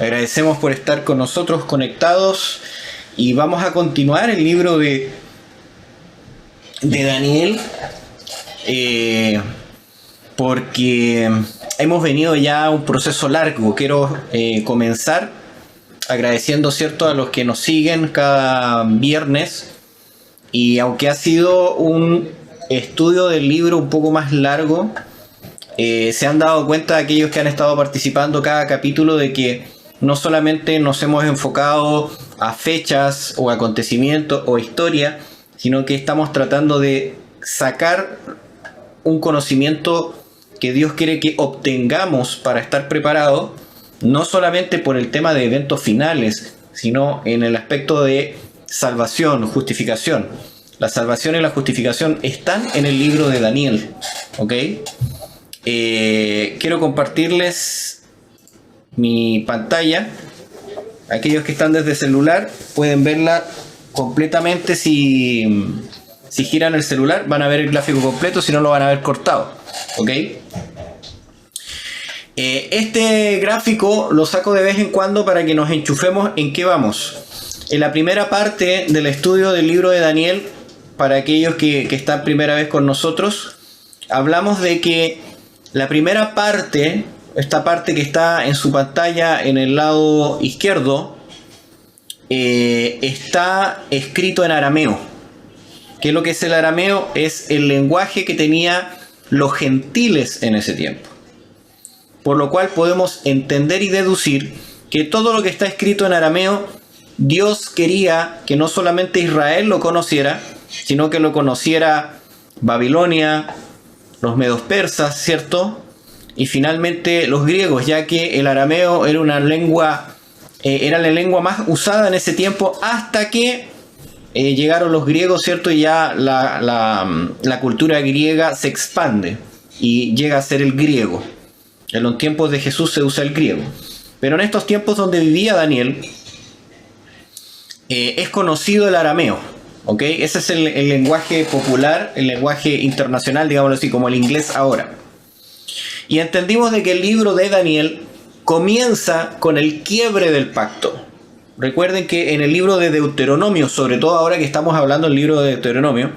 Agradecemos por estar con nosotros conectados y vamos a continuar el libro de Daniel, porque hemos venido ya a un proceso largo. Quiero comenzar agradeciendo, ¿cierto?, a los que nos siguen cada viernes, y aunque ha sido un estudio del libro un poco más largo, se han dado cuenta aquellos que han estado participando cada capítulo de que no solamente nos hemos enfocado a fechas o acontecimientos o historia, sino que estamos tratando de sacar un conocimiento que Dios quiere que obtengamos para estar preparados, no solamente por el tema de eventos finales, sino en el aspecto de salvación, justificación. La salvación y la justificación están en el libro de Daniel, ¿ok? Quiero compartirles mi pantalla. Aquellos que están desde celular pueden verla completamente. Si giran el celular van a ver el gráfico completo, si no lo van a ver cortado, ¿ok? Este gráfico lo saco de vez en cuando para que nos enchufemos en qué vamos. En la primera parte del estudio del libro de Daniel, para aquellos que están primera vez con nosotros, hablamos de que la primera parte, esta parte que está en su pantalla en el lado izquierdo, está escrito en arameo. ¿Qué es lo que es el arameo? Es el lenguaje que tenía los gentiles en ese tiempo. Por lo cual podemos entender y deducir que todo lo que está escrito en arameo, Dios quería que no solamente Israel lo conociera, sino que lo conociera Babilonia, los medos persas, ¿cierto? Y finalmente los griegos, ya que el arameo era una lengua, era la lengua más usada en ese tiempo, hasta que llegaron los griegos, ¿cierto? Y ya la cultura griega se expande y llega a ser el griego. En los tiempos de Jesús se usa el griego. Pero en estos tiempos donde vivía Daniel, es conocido el arameo. ¿Ok? Ese es el lenguaje popular, el lenguaje internacional, digámoslo así, como el inglés ahora. Y entendimos de que el libro de Daniel comienza con el quiebre del pacto. Recuerden que en el libro de Deuteronomio, sobre todo ahora que estamos hablando del libro de Deuteronomio,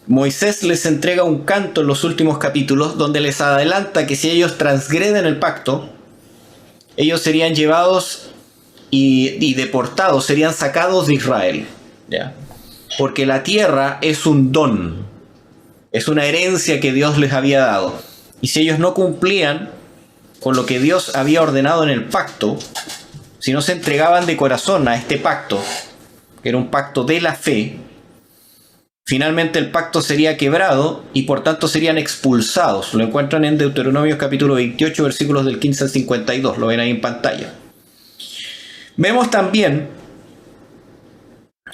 Moisés les entrega un canto en los últimos capítulos donde les adelanta que si ellos transgreden el pacto, ellos serían llevados y deportados, serían sacados de Israel, ¿ya? Porque la tierra es un don, es una herencia que Dios les había dado. Y si ellos no cumplían con lo que Dios había ordenado en el pacto, si no se entregaban de corazón a este pacto, que era un pacto de la fe, finalmente el pacto sería quebrado y por tanto serían expulsados. Lo encuentran en Deuteronomio capítulo 28, versículos del 15 al 52, lo ven ahí en pantalla. Vemos también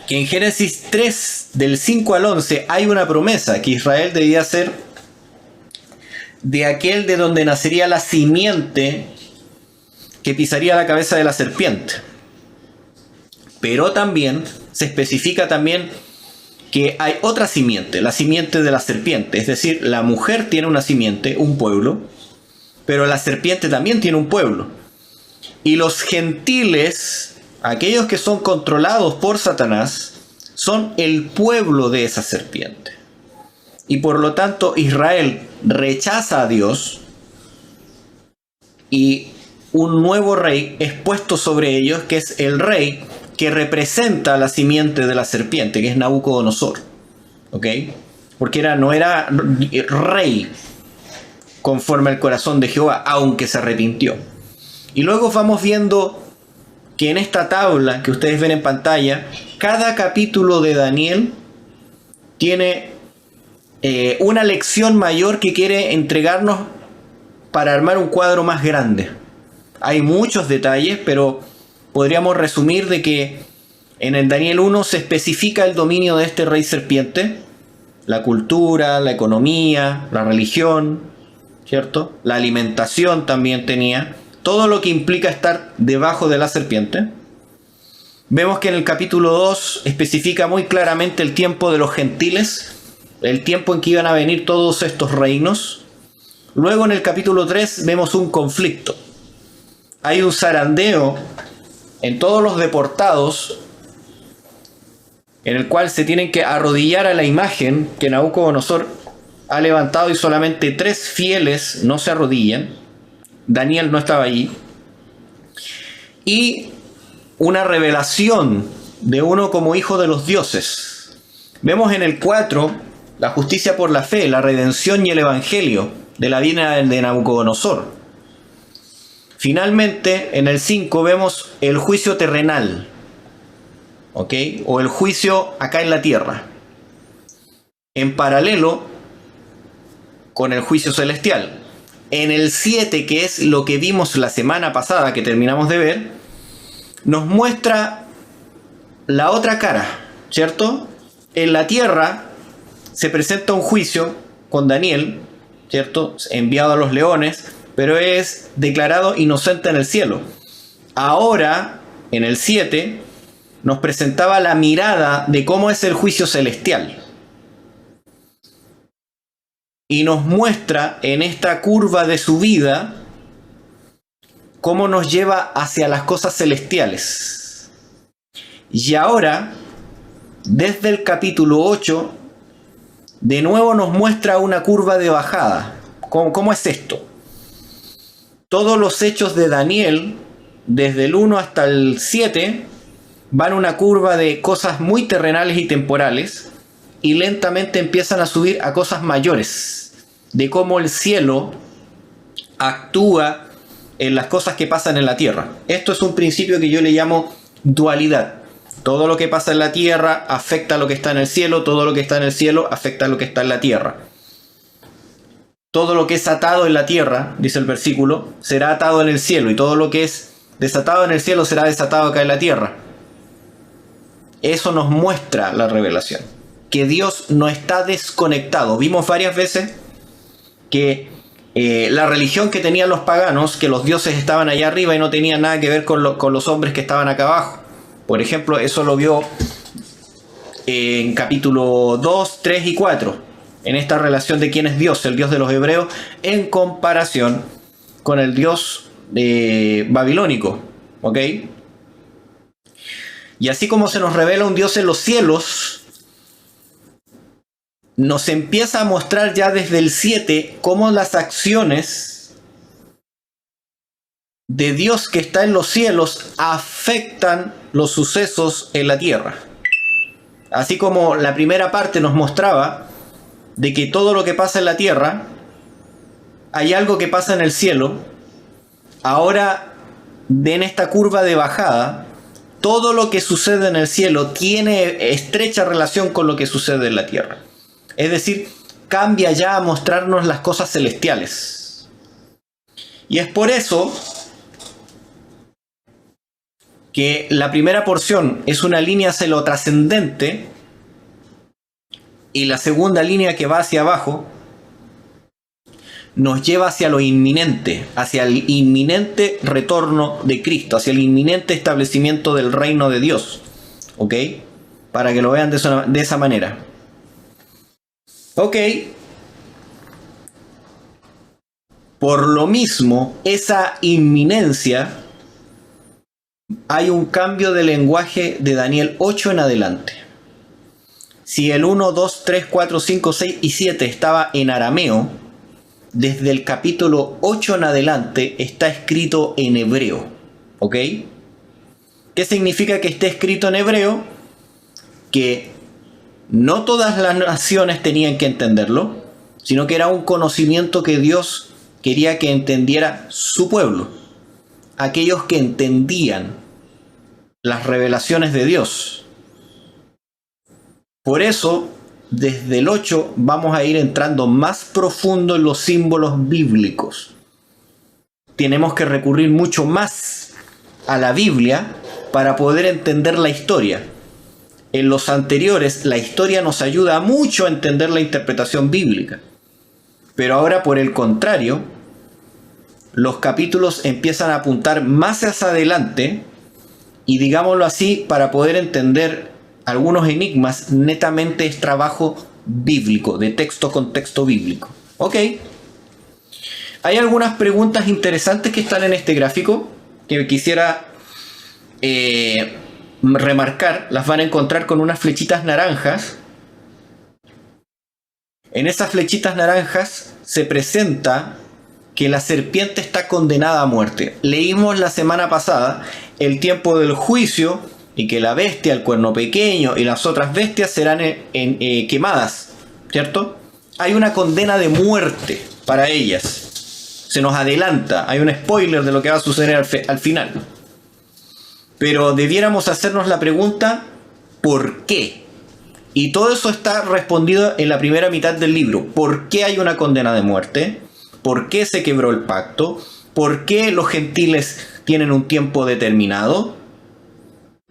que en Génesis 3, del 5 al 11, hay una promesa que Israel debía ser de aquel de donde nacería la simiente que pisaría la cabeza de la serpiente. Pero también se especifica también que hay otra simiente, la simiente de la serpiente. Es decir, la mujer tiene una simiente, un pueblo, pero la serpiente también tiene un pueblo. Y los gentiles, aquellos que son controlados por Satanás, son el pueblo de esa serpiente. Y por lo tanto Israel rechaza a Dios y un nuevo rey es puesto sobre ellos, que es el rey que representa la simiente de la serpiente, que es Nabucodonosor. ¿Ok? Porque no era rey conforme al corazón de Jehová, aunque se arrepintió. Y luego vamos viendo que en esta tabla que ustedes ven en pantalla, cada capítulo de Daniel tiene una lección mayor que quiere entregarnos para armar un cuadro más grande. Hay muchos detalles, pero podríamos resumir de que en el Daniel 1 se especifica el dominio de este rey serpiente, la cultura, la economía, la religión, ¿cierto? La alimentación también tenía. Todo lo que implica estar debajo de la serpiente. Vemos que en el capítulo 2 especifica muy claramente el tiempo de los gentiles, el tiempo en que iban a venir todos estos reinos. Luego en el capítulo 3 vemos un conflicto. hay un zarandeo en todos los deportados, en el cual se tienen que arrodillar a la imagen que Nabucodonosor ha levantado y solamente 3 fieles no se arrodillan. Daniel no estaba allí. Y una revelación de uno como hijo de los dioses. Vemos en el 4 la justicia por la fe, la redención y el evangelio de la vida de Nabucodonosor. Finalmente, en el 5 vemos el juicio terrenal, ¿ok? O el juicio acá en la tierra, en paralelo con el juicio celestial. En el 7, que es lo que vimos la semana pasada, que terminamos de ver, nos muestra la otra cara, ¿cierto? En la tierra se presenta un juicio con Daniel, ¿cierto? Enviado a los leones, pero es declarado inocente en el cielo. Ahora, en el 7, nos presentaba la mirada de cómo es el juicio celestial. Y nos muestra en esta curva de su vida cómo nos lleva hacia las cosas celestiales. Y ahora, desde el capítulo 8, de nuevo nos muestra una curva de bajada. ¿Cómo es esto? Todos los hechos de Daniel, desde el 1 hasta el 7, van una curva de cosas muy terrenales y temporales, y lentamente empiezan a subir a cosas mayores, de cómo el cielo actúa en las cosas que pasan en la tierra. Esto es un principio que yo le llamo dualidad. Todo lo que pasa en la tierra afecta a lo que está en el cielo, todo lo que está en el cielo afecta a lo que está en la tierra. Todo lo que es atado en la tierra, dice el versículo, será atado en el cielo, y todo lo que es desatado en el cielo será desatado acá en la tierra. Eso nos muestra la revelación, que Dios no está desconectado. Vimos varias veces que la religión que tenían los paganos, que los dioses estaban allá arriba y no tenían nada que ver con los hombres que estaban acá abajo. Por ejemplo, eso lo vio en capítulo 2, 3 y 4. En esta relación de quién es Dios, el Dios de los hebreos, en comparación con el Dios babilónico. ¿Ok? Y así como se nos revela un Dios en los cielos, nos empieza a mostrar ya desde el 7 cómo las acciones de Dios que está en los cielos afectan los sucesos en la tierra. Así como la primera parte nos mostraba de que todo lo que pasa en la tierra, hay algo que pasa en el cielo. Ahora, en esta curva de bajada, todo lo que sucede en el cielo tiene estrecha relación con lo que sucede en la tierra. Es decir, cambia ya a mostrarnos las cosas celestiales. Y es por eso que la primera porción es una línea hacia lo trascendente, y la segunda línea, que va hacia abajo, nos lleva hacia lo inminente, hacia el inminente retorno de Cristo, hacia el inminente establecimiento del reino de Dios. ¿Ok? Para que lo vean de esa manera. Ok. Por lo mismo, esa inminencia, hay un cambio de lenguaje de Daniel 8 en adelante. Si el 1, 2, 3, 4, 5, 6 y 7 estaba en arameo, desde el capítulo 8 en adelante está escrito en hebreo. ¿Ok? ¿Qué significa que esté escrito en hebreo? Que no todas las naciones tenían que entenderlo, sino que era un conocimiento que Dios quería que entendiera su pueblo. Aquellos que entendían las revelaciones de Dios. Por eso, desde el 8 vamos a ir entrando más profundo en los símbolos bíblicos. Tenemos que recurrir mucho más a la Biblia para poder entender la historia. En los anteriores, la historia nos ayuda mucho a entender la interpretación bíblica. Pero ahora, por el contrario, los capítulos empiezan a apuntar más hacia adelante, y digámoslo así, para poder entender algunos enigmas, netamente es trabajo bíblico, de texto con texto bíblico. Ok. Hay algunas preguntas interesantes que están en este gráfico. que quisiera remarcar, las van a encontrar con unas flechitas naranjas. En esas flechitas naranjas se presenta que la serpiente está condenada a muerte. Leímos la semana pasada el tiempo del juicio y que la bestia, el cuerno pequeño y las otras bestias serán quemadas, ¿cierto? Hay una condena de muerte para ellas. Se nos adelanta, hay un spoiler de lo que va a suceder al final. Pero debiéramos hacernos la pregunta, ¿por qué? Y todo eso está respondido en la primera mitad del libro. ¿Por qué hay una condena de muerte? ¿Por qué se quebró el pacto? ¿Por qué los gentiles tienen un tiempo determinado?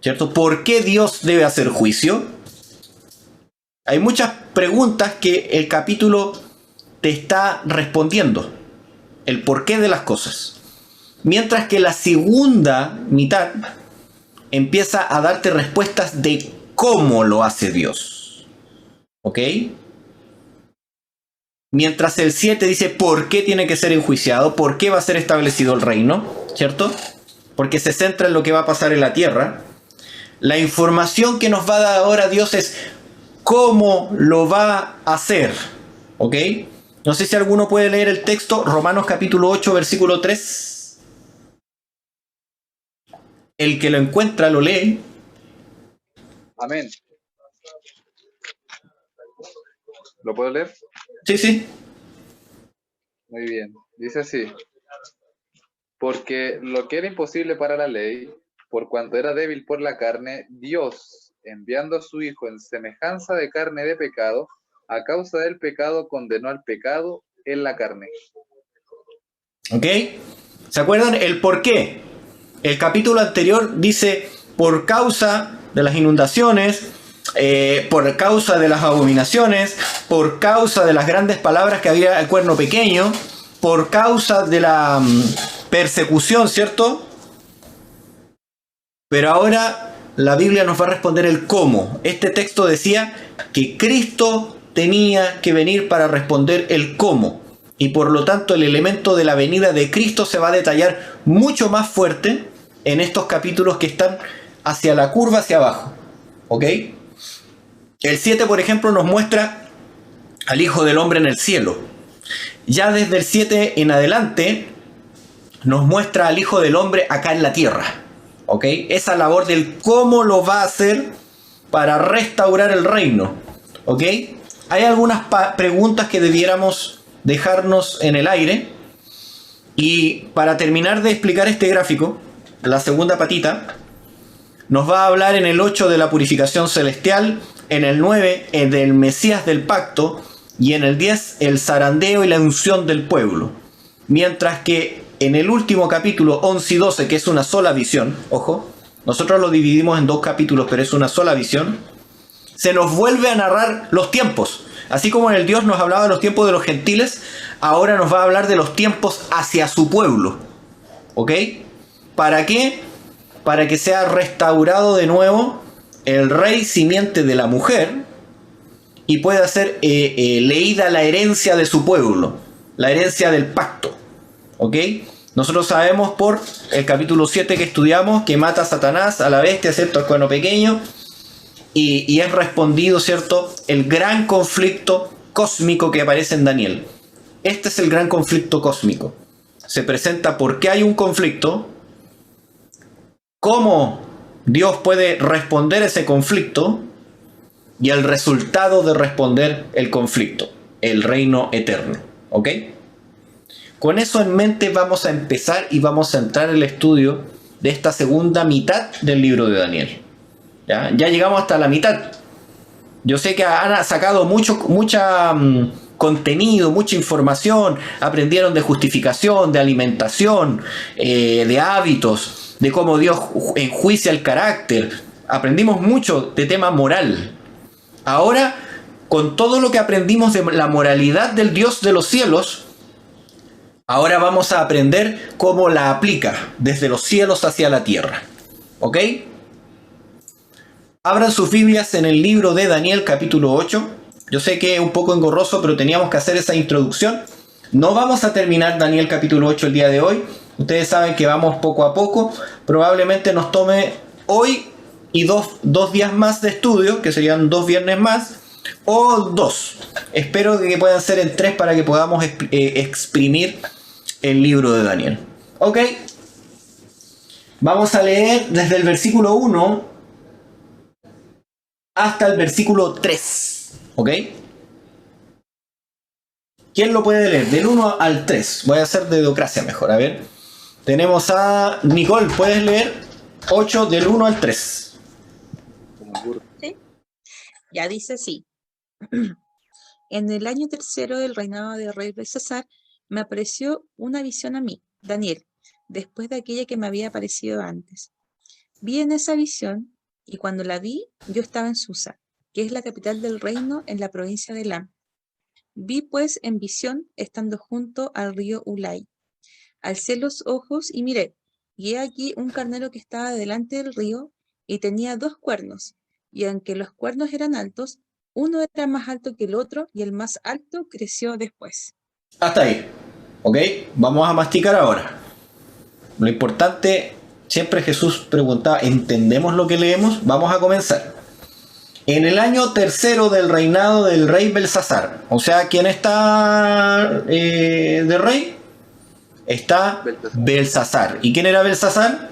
¿Cierto? ¿Por qué Dios debe hacer juicio? Hay muchas preguntas que el capítulo te está respondiendo. El porqué de las cosas. Mientras que la segunda mitad empieza a darte respuestas de cómo lo hace Dios. ¿Ok? Mientras el 7 dice por qué tiene que ser enjuiciado, por qué va a ser establecido el reino, ¿cierto? Porque se centra en lo que va a pasar en la tierra. La información que nos va a dar ahora Dios es cómo lo va a hacer. ¿Ok? No sé si alguno puede leer el texto, Romanos capítulo 8, versículo 3. El que lo encuentra lo lee. Amén. ¿Lo puedo leer? Sí, sí. Muy bien. Dice así. Porque lo que era imposible para la ley, por cuanto era débil por la carne, Dios, enviando a su Hijo en semejanza de carne de pecado, a causa del pecado condenó al pecado en la carne. ¿Ok? ¿Se acuerdan el por qué? El capítulo anterior dice por causa de las inundaciones, por causa de las abominaciones, por causa de las grandes palabras que había el cuerno pequeño, por causa de la persecución, ¿cierto? Pero ahora la Biblia nos va a responder el cómo. Este texto decía que Cristo tenía que venir para responder el cómo. Y por lo tanto el elemento de la venida de Cristo se va a detallar mucho más fuerte en estos capítulos que están hacia la curva hacia abajo. ¿Ok? El 7, por ejemplo, nos muestra al Hijo del Hombre en el cielo. Ya desde el 7 en adelante nos muestra al Hijo del Hombre acá en la tierra. ¿Ok? Esa labor del cómo lo va a hacer para restaurar el reino. ¿Ok? Hay algunas preguntas que debiéramos dejarnos en el aire. Y para terminar de explicar este gráfico, la segunda patita nos va a hablar en el 8 de la purificación celestial, en el 9 del Mesías del pacto y en el 10 el zarandeo y la unción del pueblo. Mientras que en el último capítulo 11 y 12, que es una sola visión, ojo, nosotros lo dividimos en dos capítulos, pero es una sola visión, se nos vuelve a narrar los tiempos. Así como en el Dios nos hablaba de los tiempos de los gentiles, ahora nos va a hablar de los tiempos hacia su pueblo. ¿Ok? ¿Para qué? Para que sea restaurado de nuevo el rey simiente de la mujer y pueda ser leída la herencia de su pueblo, la herencia del pacto. ¿Ok? Nosotros sabemos por el capítulo 7 que estudiamos que mata a Satanás, a la bestia, ¿cierto? Al cuerno pequeño. Y es respondido, ¿cierto? El gran conflicto cósmico que aparece en Daniel. Este es el gran conflicto cósmico. Se presenta por qué hay un conflicto, cómo Dios puede responder ese conflicto y el resultado de responder el conflicto, el reino eterno. ¿Ok? Con eso en mente vamos a empezar y vamos a entrar en el estudio de esta segunda mitad del libro de Daniel. Ya llegamos hasta la mitad. Yo sé que han sacado mucho contenido, mucha información. Aprendieron de justificación, de alimentación, de hábitos, de cómo Dios enjuicia el carácter. Aprendimos mucho de tema moral. Ahora, con todo lo que aprendimos de la moralidad del Dios de los cielos, ahora vamos a aprender cómo la aplica desde los cielos hacia la tierra. ¿Ok? Abran sus Biblias en el libro de Daniel capítulo 8. Yo sé que es un poco engorroso, pero teníamos que hacer esa introducción. No vamos a terminar Daniel capítulo 8 el día de hoy, Ustedes saben que vamos poco a poco. Probablemente nos tome hoy y dos días más de estudio, que serían 2 viernes más, o 2. Espero que puedan ser en 3 para que podamos exprimir el libro de Daniel. Ok. Vamos a leer desde el versículo 1 hasta el versículo 3. ¿Ok? ¿Quién lo puede leer? Del 1 al 3. Voy a hacer dedocracia mejor. A ver. Tenemos a Nicole. ¿Puedes leer? 8 del 1 al 3. ¿Sí? Ya dice así. En el año tercero del reinado del rey Belsasar, me apareció una visión a mí, Daniel, después de aquella que me había aparecido antes. Vi en esa visión, y cuando la vi, yo estaba en Susa, que es la capital del reino en la provincia de Elam. Vi pues en visión, estando junto al río Ulai. Alcé los ojos y miré, y he aquí un carnero que estaba delante del río, y tenía 2 cuernos, y aunque los cuernos eran altos, uno era más alto que el otro, y el más alto creció después. Hasta ahí. ¿Ok? Vamos a masticar ahora. Lo importante, siempre Jesús preguntaba, ¿entendemos lo que leemos? Vamos a comenzar. En el año tercero del reinado del rey Belsasar. O sea, ¿quién está de rey? Está Belsasar. ¿Y quién era Belsasar?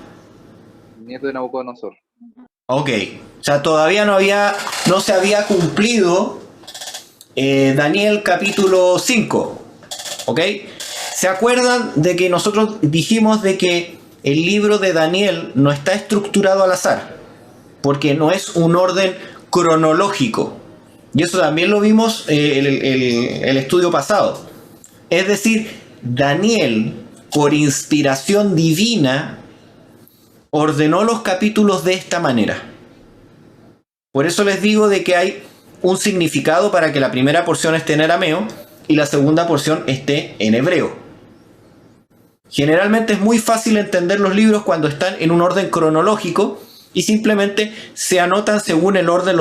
Nieto de Nabucodonosor. Ok. O sea, todavía no se había cumplido Daniel capítulo 5. ¿Ok? ¿Se acuerdan de que nosotros dijimos de que el libro de Daniel no está estructurado al azar? Porque no es un orden cronológico. Y eso también lo vimos el estudio pasado. Es decir, Daniel, por inspiración divina, ordenó los capítulos de esta manera. Por eso les digo de que hay un significado para que la primera porción esté en arameo y la segunda porción esté en hebreo. Generalmente es muy fácil entender los libros cuando están en un orden cronológico y simplemente se anotan según el orden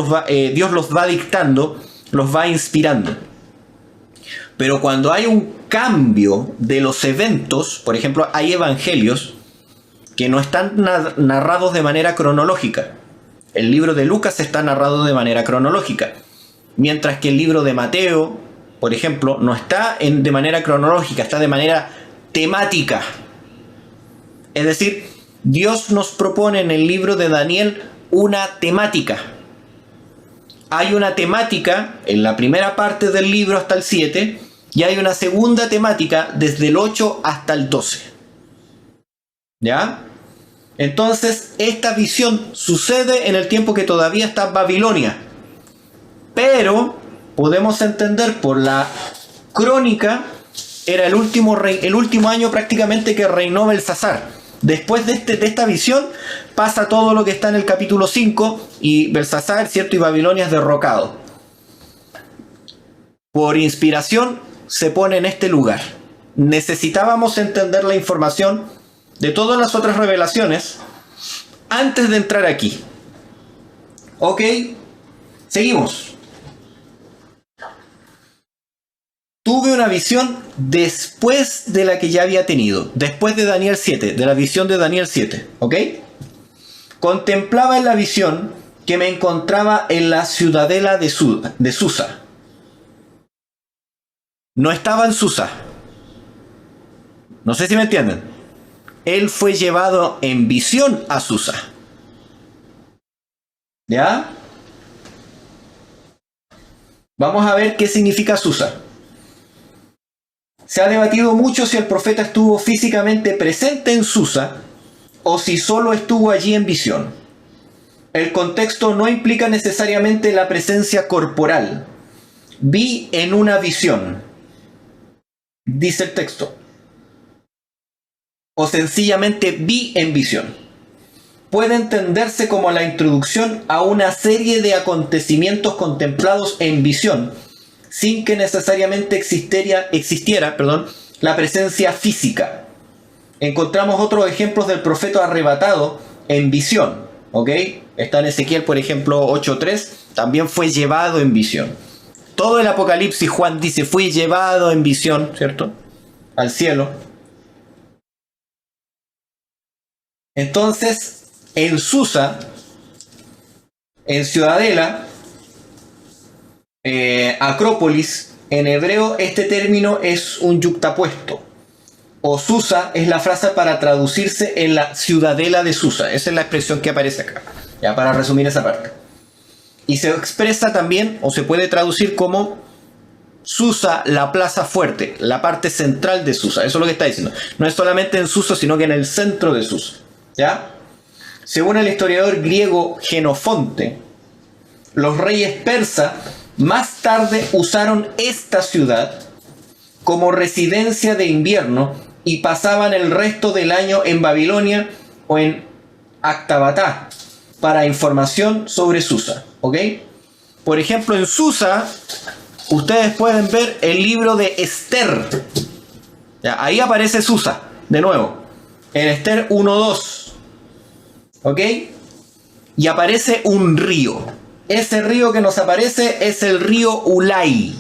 Dios los va dictando, los va inspirando. Pero cuando hay un cambio de los eventos, por ejemplo, hay evangelios que no están narrados de manera cronológica. El libro de Lucas está narrado de manera cronológica, mientras que el libro de Mateo, por ejemplo, no está de manera cronológica, está de manera temática. Es decir, Dios nos propone en el libro de Daniel una temática. Hay una temática en la primera parte del libro hasta el 7 y hay una segunda temática desde el 8 hasta el 12. ¿Ya? Entonces, esta visión sucede en el tiempo que todavía está Babilonia. Pero podemos entender por la crónica, era el último año prácticamente que reinó Belsasar. Después de esta visión pasa todo lo que está en el capítulo 5 y Belsasar, ¿cierto? Y Babilonia es derrocado. Por inspiración se pone en este lugar. Necesitábamos entender la información de todas las otras revelaciones antes de entrar aquí. Ok, seguimos. Tuve una visión después de la que ya había tenido, después de Daniel 7, de la visión de Daniel 7, ¿ok? Contemplaba en la visión que me encontraba en la ciudadela de Susa. No estaba en Susa. No sé si me entienden. Él fue llevado en visión a Susa. ¿Ya? Vamos a ver qué significa Susa. Se ha debatido mucho si el profeta estuvo físicamente presente en Susa o si solo estuvo allí en visión. El contexto no implica necesariamente la presencia corporal. Vi en una visión, dice el texto. O sencillamente vi en visión. Puede entenderse como la introducción a una serie de acontecimientos contemplados en visión, sin que necesariamente existiera, la presencia física. Encontramos otros ejemplos del profeta arrebatado en visión, ¿ok? Está en Ezequiel, por ejemplo, 8:3, también fue llevado en visión. Todo el Apocalipsis, Juan dice, fue llevado en visión, ¿cierto? Al cielo. Entonces, en Susa, en Ciudadela, Acrópolis, en hebreo este término es un yuxtapuesto. O Susa es la frase para traducirse en la ciudadela de Susa. Esa es la expresión que aparece acá. Ya para resumir esa parte. Y se expresa también, o se puede traducir como Susa, la plaza fuerte, la parte central de Susa. Eso es lo que está diciendo. No es solamente en Susa, sino que en el centro de Susa. ¿Ya? Según el historiador griego Genofonte, los reyes persas más tarde usaron esta ciudad como residencia de invierno y pasaban el resto del año en Babilonia o en Aktabatá para información sobre Susa. ¿Ok? Por ejemplo, en Susa ustedes pueden ver el libro de Esther. Ya, ahí aparece Susa, de nuevo, en Esther 1:2. ¿Ok? Y aparece un río. Ese río que nos aparece es el río Ulai.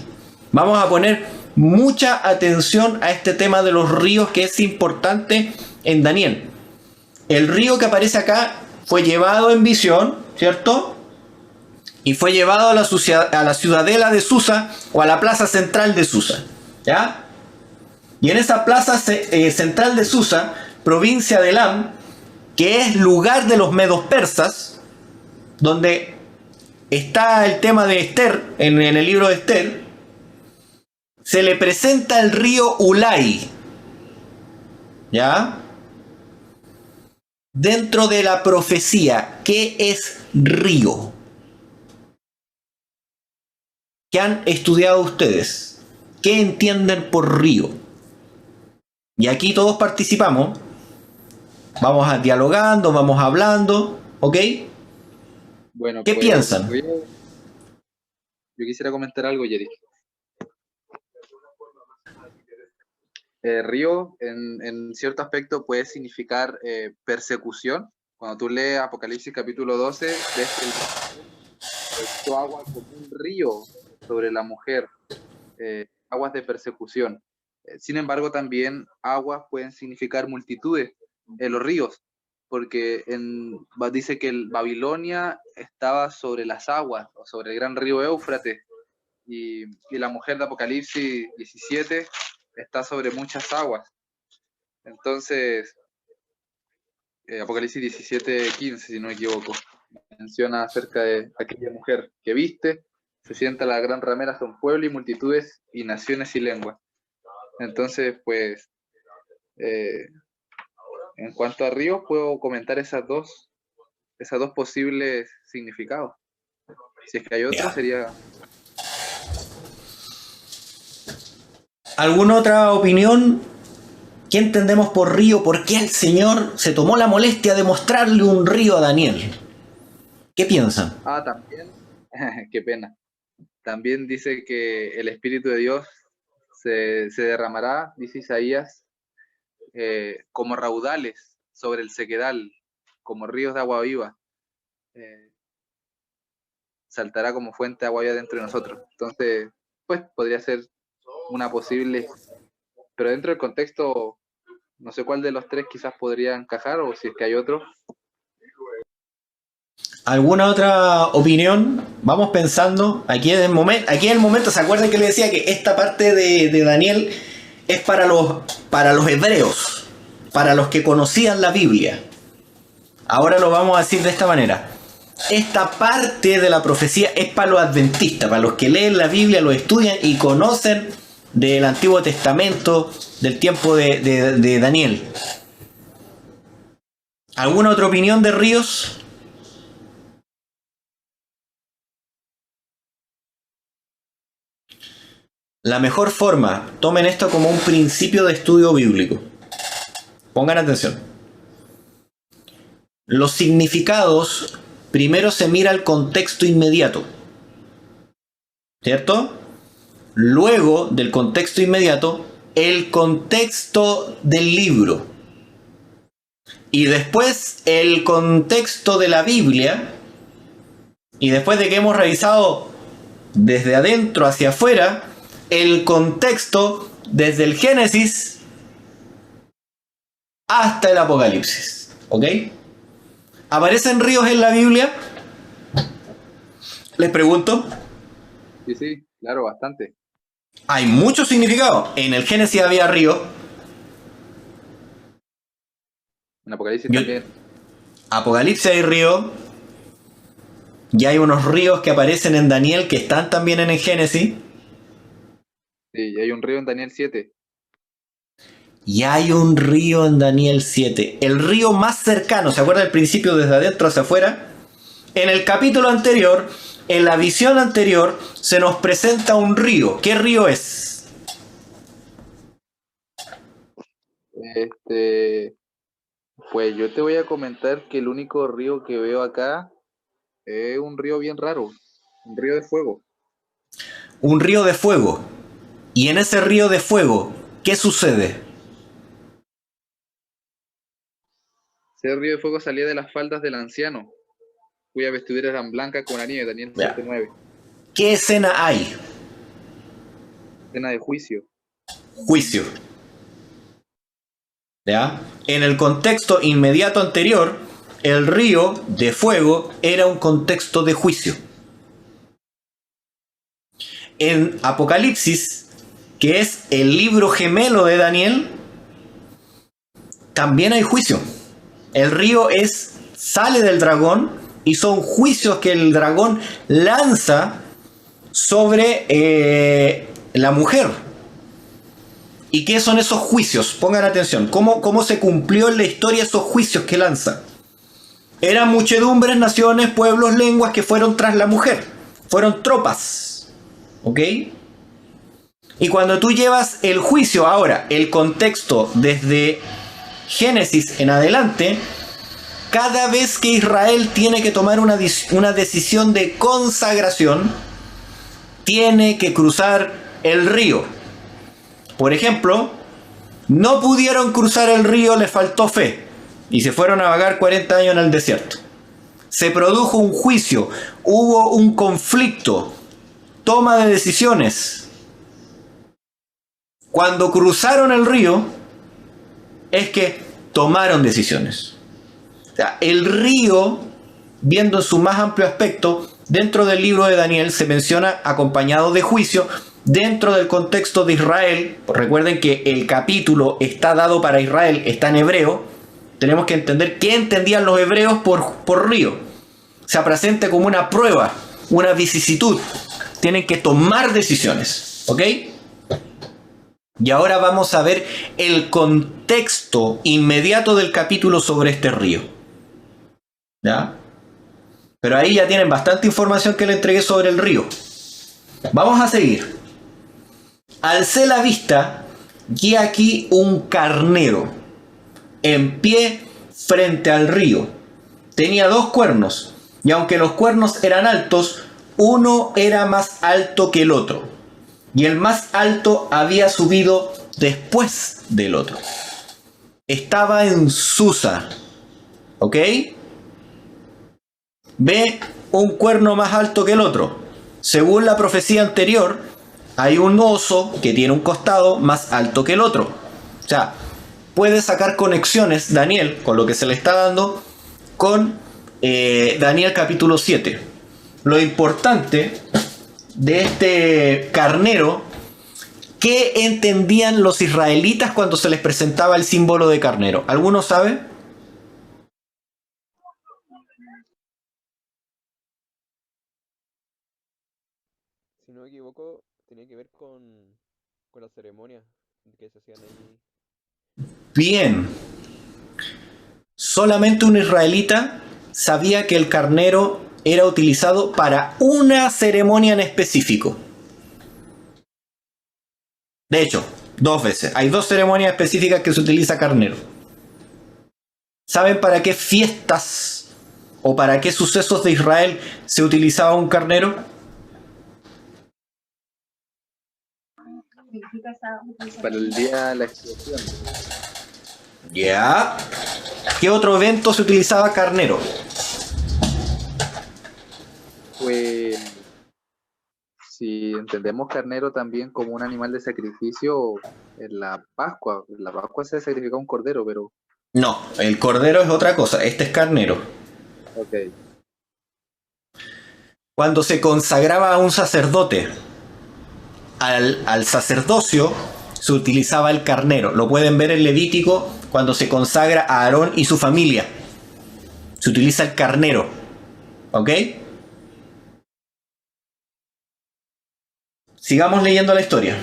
Vamos a poner mucha atención a este tema de los ríos, que es importante en Daniel. El río que aparece acá fue llevado en visión, ¿cierto? Y fue llevado a la ciudadela de Susa o a la plaza central de Susa. ¿Ya? Y en esa plaza central de Susa, provincia de Elam, que es lugar de los medos persas, donde está el tema de Esther, en el libro de Esther, se le presenta el río Ulai. ¿Ya? Dentro de la profecía, ¿qué es río? ¿Qué han estudiado ustedes? ¿Qué entienden por río? Y aquí todos participamos. Vamos a dialogando, vamos hablando, ¿ok? Bueno, ¿Qué pues, piensan? yo quisiera comentar algo, Yeri. Río, en cierto aspecto, puede significar persecución. Cuando tú lees Apocalipsis capítulo 12, ves que el agua como un río sobre la mujer, aguas de persecución. Sin embargo, también aguas pueden significar multitudes en los ríos, porque dice que Babilonia estaba sobre las aguas, o sobre el gran río Éufrates, y la mujer de Apocalipsis 17 está sobre muchas aguas. Entonces, Apocalipsis 17:15, si no me equivoco, menciona acerca de aquella mujer que viste, se sienta la gran ramera, son pueblos y multitudes y naciones y lenguas. Entonces, pues, en cuanto a ríos, puedo comentar esas dos posibles significados. Si es que hay otro, sería... ¿Alguna otra opinión? ¿Qué entendemos por río? ¿Por qué el Señor se tomó la molestia de mostrarle un río a Daniel? ¿Qué piensan? También, qué pena. También dice que el Espíritu de Dios se derramará, dice Isaías, como raudales sobre el sequedal, como ríos de agua viva. Saltará como fuente de agua viva dentro de nosotros. Entonces, pues, podría ser una posible... Pero dentro del contexto, no sé cuál de los tres quizás podría encajar, o si es que hay otro. ¿Alguna otra opinión? Vamos pensando. Aquí en el momento, ¿se acuerdan que le decía que esta parte de Daniel es para los hebreos, para los que conocían la Biblia? Ahora lo vamos a decir de esta manera. Esta parte de la profecía es para los adventistas, para los que leen la Biblia, lo estudian y conocen del Antiguo Testamento, del tiempo de Daniel. ¿Alguna otra opinión de Ríos? La mejor forma, tomen esto como un principio de estudio bíblico. Pongan atención. Los significados, primero se mira el contexto inmediato, ¿cierto? Luego del contexto inmediato, el contexto del libro. Y después el contexto de la Biblia. Y después de que hemos revisado desde adentro hacia afuera, el contexto desde el Génesis hasta el Apocalipsis. ¿Ok? ¿Aparecen ríos en la Biblia? Les pregunto. Sí, sí, claro, bastante. Hay mucho significado. En el Génesis había ríos. En Apocalipsis Yo- también. Apocalipsis hay ríos. Y hay unos ríos que aparecen en Daniel que están también en el Génesis. Sí, y hay un río en Daniel 7. Y hay un río en Daniel 7. El río más cercano, ¿se acuerda del principio desde adentro hacia afuera? En el capítulo anterior, en la visión anterior, se nos presenta un río. ¿Qué río es? Este, pues yo te voy a comentar que el único río que veo acá es un río bien raro, un río de fuego. Un río de fuego. Y en ese río de fuego, ¿qué sucede? Ese río de fuego salía de las faldas del anciano, cuya vestidura eran blancas como la nieve, Daniel Ya. 7:9. ¿Qué escena hay? Escena de juicio. Juicio. ¿Ya? En el contexto inmediato anterior, el río de fuego era un contexto de juicio. En Apocalipsis, que es el libro gemelo de Daniel, también hay juicio. El río sale del dragón y son juicios que el dragón lanza sobre la mujer. ¿Y qué son esos juicios? Pongan atención. ¿Cómo se cumplió en la historia esos juicios que lanza? Eran muchedumbres, naciones, pueblos, lenguas que fueron tras la mujer. Fueron tropas. ¿Ok? Y cuando tú llevas el juicio, ahora, el contexto desde Génesis en adelante, cada vez que Israel tiene que tomar una decisión de consagración, tiene que cruzar el río. Por ejemplo, no pudieron cruzar el río, les faltó fe, y se fueron a vagar 40 años en el desierto. Se produjo un juicio, hubo un conflicto, toma de decisiones. Cuando cruzaron el río, es que tomaron decisiones. O sea, el río, viendo en su más amplio aspecto, dentro del libro de Daniel se menciona acompañado de juicio, dentro del contexto de Israel. Recuerden que el capítulo está dado para Israel, está en hebreo. Tenemos que entender qué entendían los hebreos por río. Se presenta como una prueba, una vicisitud. Tienen que tomar decisiones, ¿ok? Y ahora vamos a ver el contexto inmediato del capítulo sobre este río. ¿Ya? Pero ahí ya tienen bastante información que le entregué sobre el río. Vamos a seguir. Alcé la vista y aquí un carnero en pie frente al río. Tenía 2 cuernos, y aunque los cuernos eran altos, uno era más alto que el otro, y el más alto había subido después del otro. Estaba en Susa, ¿ok? Ve un cuerno más alto que el otro. Según la profecía anterior, hay un oso que tiene un costado más alto que el otro. O sea, puede sacar conexiones Daniel con lo que se le está dando con Daniel capítulo 7. Lo importante de este carnero, ¿qué entendían los israelitas cuando se les presentaba el símbolo de carnero? ¿Alguno sabe? Si no me equivoco, tenía que ver con la ceremonia que se hacían ahí. Bien. Solamente un israelita sabía que el carnero era utilizado para una ceremonia en específico. De hecho, 2 veces. Hay 2 ceremonias específicas que se utiliza carnero. ¿Saben para qué fiestas o para qué sucesos de Israel se utilizaba un carnero? Para el día de la expiación. Ya. ¿Qué otro evento se utilizaba carnero? Pues si entendemos carnero también como un animal de sacrificio, en la Pascua se sacrificaba un cordero, pero No, el cordero es otra cosa, este es carnero. Ok. Cuando se consagraba a un sacerdote, al sacerdocio se utilizaba el carnero. Lo pueden ver en Levítico cuando se consagra a Aarón y su familia. Se utiliza el carnero. ¿Ok? Sigamos leyendo la historia.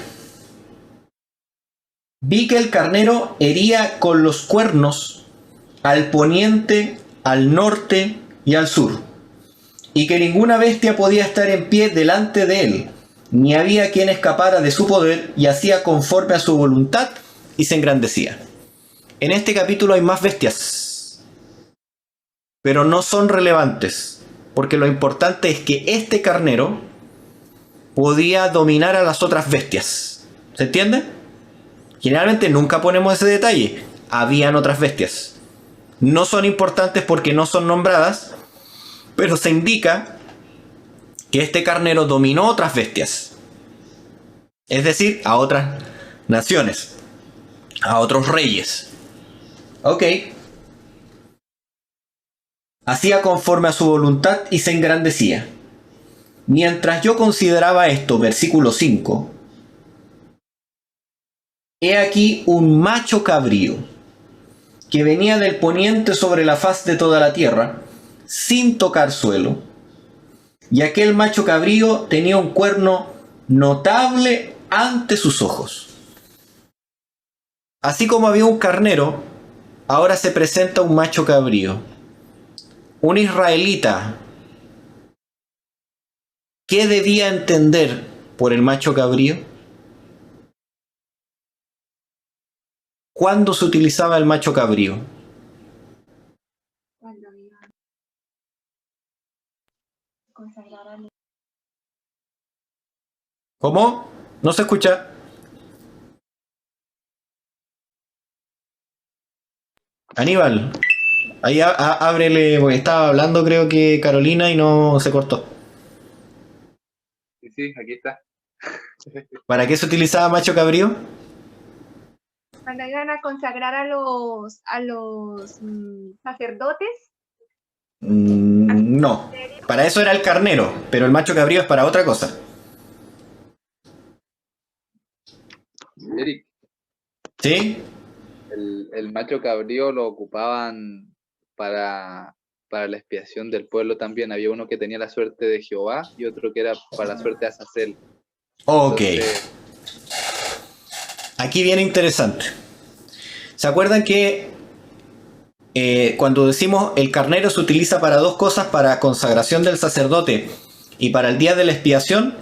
Vi que el carnero hería con los cuernos al poniente, al norte y al sur, y que ninguna bestia podía estar en pie delante de él, ni había quien escapara de su poder, y hacía conforme a su voluntad y se engrandecía. En este capítulo hay más bestias, pero no son relevantes, porque lo importante es que este carnero podía dominar a las otras bestias. ¿Se entiende? Generalmente nunca ponemos ese detalle. Habían otras bestias. No son importantes porque no son nombradas, pero se indica que este carnero dominó otras bestias. Es decir, a otras naciones, a otros reyes. Ok. Hacía conforme a su voluntad y se engrandecía. Mientras yo consideraba esto, versículo 5, he aquí un macho cabrío que venía del poniente sobre la faz de toda la tierra, sin tocar suelo. Y aquel macho cabrío tenía un cuerno notable ante sus ojos. Así como había un carnero, ahora se presenta un macho cabrío. Un israelita. ¿Qué debía entender por el macho cabrío? ¿Cuándo se utilizaba el macho cabrío? Cuando iba a consagrar al... ¿Cómo? No se escucha. Aníbal, ahí ábrele, porque estaba hablando creo que Carolina y no se cortó. Sí, sí, aquí está. ¿Para qué se utilizaba macho cabrío? Cuando iban a consagrar a los sacerdotes. No, para eso era el carnero, pero el macho cabrío es para otra cosa. Eric, ¿Sí? el macho cabrío lo ocupaban para la expiación del pueblo también. Había uno que tenía la suerte de Jehová y otro que era para la suerte de Azazel. Ok. Entonces, Aquí viene interesante. ¿Se acuerdan que cuando decimos el carnero se utiliza para dos cosas, para consagración del sacerdote y para el día de la expiación?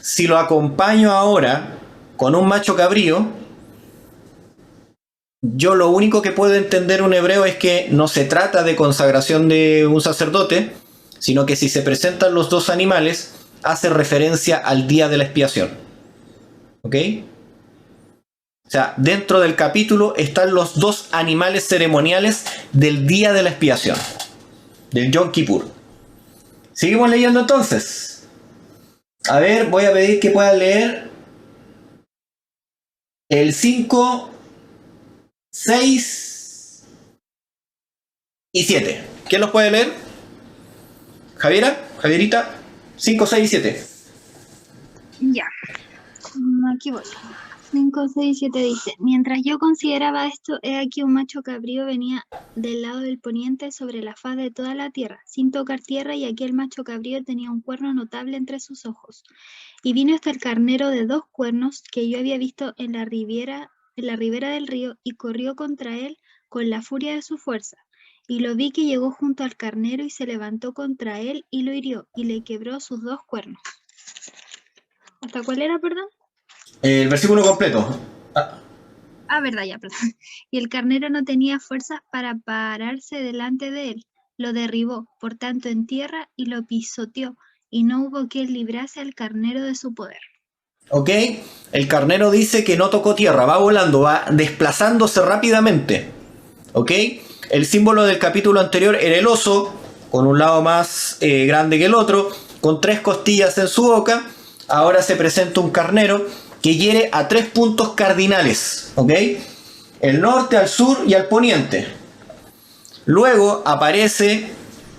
Si lo acompaño ahora con un macho cabrío, yo lo único que puedo entender un hebreo es que no se trata de consagración de un sacerdote, sino que si se presentan los dos animales, hace referencia al día de la expiación. ¿Ok? O sea, dentro del capítulo están los dos animales ceremoniales del día de la expiación, del Yom Kippur. Seguimos leyendo entonces. A ver, voy a pedir que puedan leer el 5, 6 y 7. ¿Quién los puede leer? ¿Javiera? ¿Javierita? 5, 6 y 7. Ya. Aquí voy. 5, 6, 7 dice: Mientras yo consideraba esto, he aquí un macho cabrío venía del lado del poniente sobre la faz de toda la tierra, sin tocar tierra, y aquel macho cabrío tenía un cuerno notable entre sus ojos. Y vino hasta el carnero de 2 cuernos que yo había visto en la ribera del río, y corrió contra él con la furia de su fuerza. Y lo vi que llegó junto al carnero y se levantó contra él y lo hirió, y le quebró sus 2 cuernos. ¿Hasta cuál era, perdón? El versículo completo. Verdad, ya, perdón. Y el carnero no tenía fuerzas para pararse delante de él. Lo derribó, por tanto, en tierra y lo pisoteó, y no hubo quien librase al carnero de su poder. ¿Ok? El carnero dice que no tocó tierra, va volando, va desplazándose rápidamente. ¿Ok? El símbolo del capítulo anterior era el oso, con un lado más grande que el otro, con 3 costillas en su boca. Ahora se presenta un carnero que hiere a 3 puntos cardinales. ¿Ok? El norte, al sur y al poniente. Luego aparece,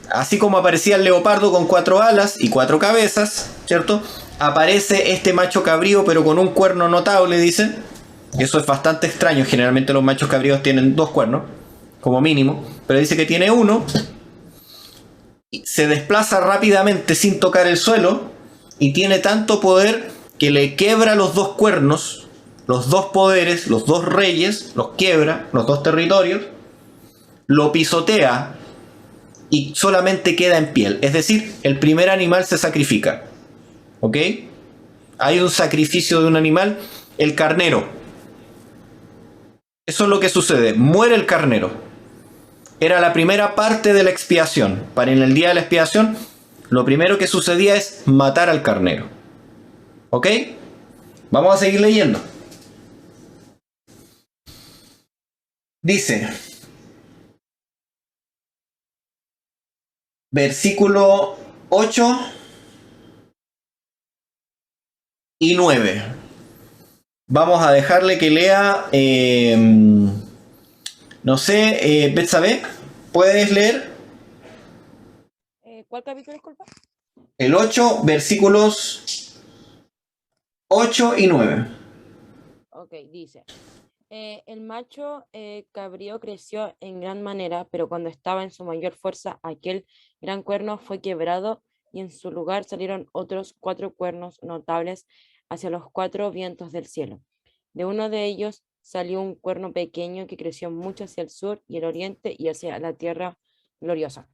así como aparecía el leopardo con 4 alas y 4 cabezas, ¿cierto? Aparece este macho cabrío pero con un cuerno notable, dice. Eso es bastante extraño, generalmente los machos cabríos tienen 2 cuernos, como mínimo, pero dice que tiene uno. Se desplaza rápidamente sin tocar el suelo y tiene tanto poder que le quiebra los 2 cuernos, los 2 poderes, los 2 reyes, los quiebra, los 2 territorios, lo pisotea y solamente queda en piel. Es decir, el primer animal se sacrifica. ¿Ok? Hay un sacrificio de un animal, el carnero. Eso es lo que sucede, muere el carnero. Era la primera parte de la expiación. Para en el día de la expiación, lo primero que sucedía es matar al carnero. ¿Ok? Vamos a seguir leyendo. Dice, versículo 8 y 9. Vamos a dejarle que lea, no sé, Betsabé, ¿puedes leer? ¿Cuál capítulo, disculpa? El 8, versículos 8 y 9. Ok, dice. El macho cabrío creció en gran manera, pero cuando estaba en su mayor fuerza, aquel gran cuerno fue quebrado y en su lugar salieron otros 4 cuernos notables hacia los 4 vientos del cielo. De uno de ellos salió un cuerno pequeño que creció mucho hacia el sur y el oriente y hacia la tierra gloriosa.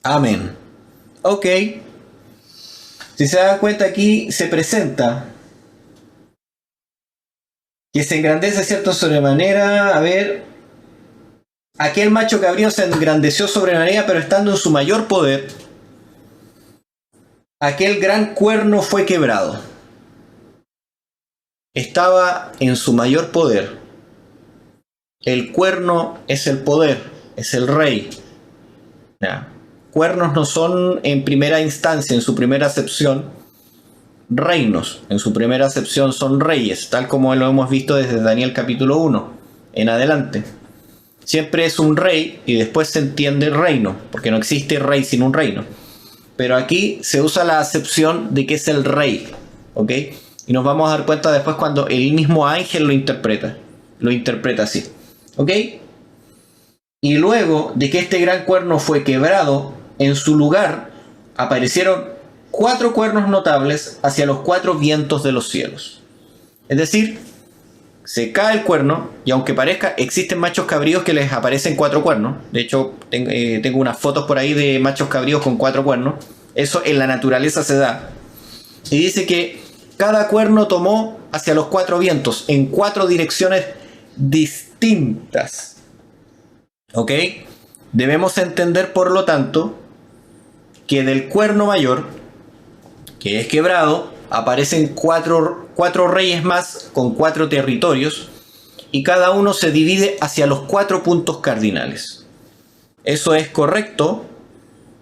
Amén. Ok. Si se dan cuenta, aquí se presenta que se engrandece, ¿cierto?, sobremanera. A ver, aquel macho cabrío se engrandeció sobremanera, pero estando en su mayor poder, aquel gran cuerno fue quebrado. Estaba en su mayor poder. El cuerno es el poder, es el rey. ¿Ya? Cuernos no son en primera instancia, en su primera acepción, reinos. En su primera acepción son reyes, tal como lo hemos visto desde Daniel capítulo 1 en adelante. Siempre es un rey y después se entiende reino, porque no existe rey sin un reino. Pero aquí se usa la acepción de que es el rey, ¿ok? Y nos vamos a dar cuenta después cuando el mismo ángel lo interpreta así, ¿ok? Y luego de que este gran cuerno fue quebrado, en su lugar aparecieron 4 cuernos notables hacia los 4 vientos de los cielos. Es decir, se cae el cuerno, y aunque parezca, existen machos cabríos que les aparecen 4 cuernos. De hecho, tengo unas fotos por ahí de machos cabríos con 4 cuernos. Eso en la naturaleza se da. Y dice que cada cuerno tomó hacia los 4 vientos, en 4 direcciones distintas. ¿Ok? Debemos entender, por lo tanto, que del cuerno mayor, que es quebrado, aparecen 4 reyes más con 4 territorios y cada uno se divide hacia los 4 puntos cardinales. Eso es correcto,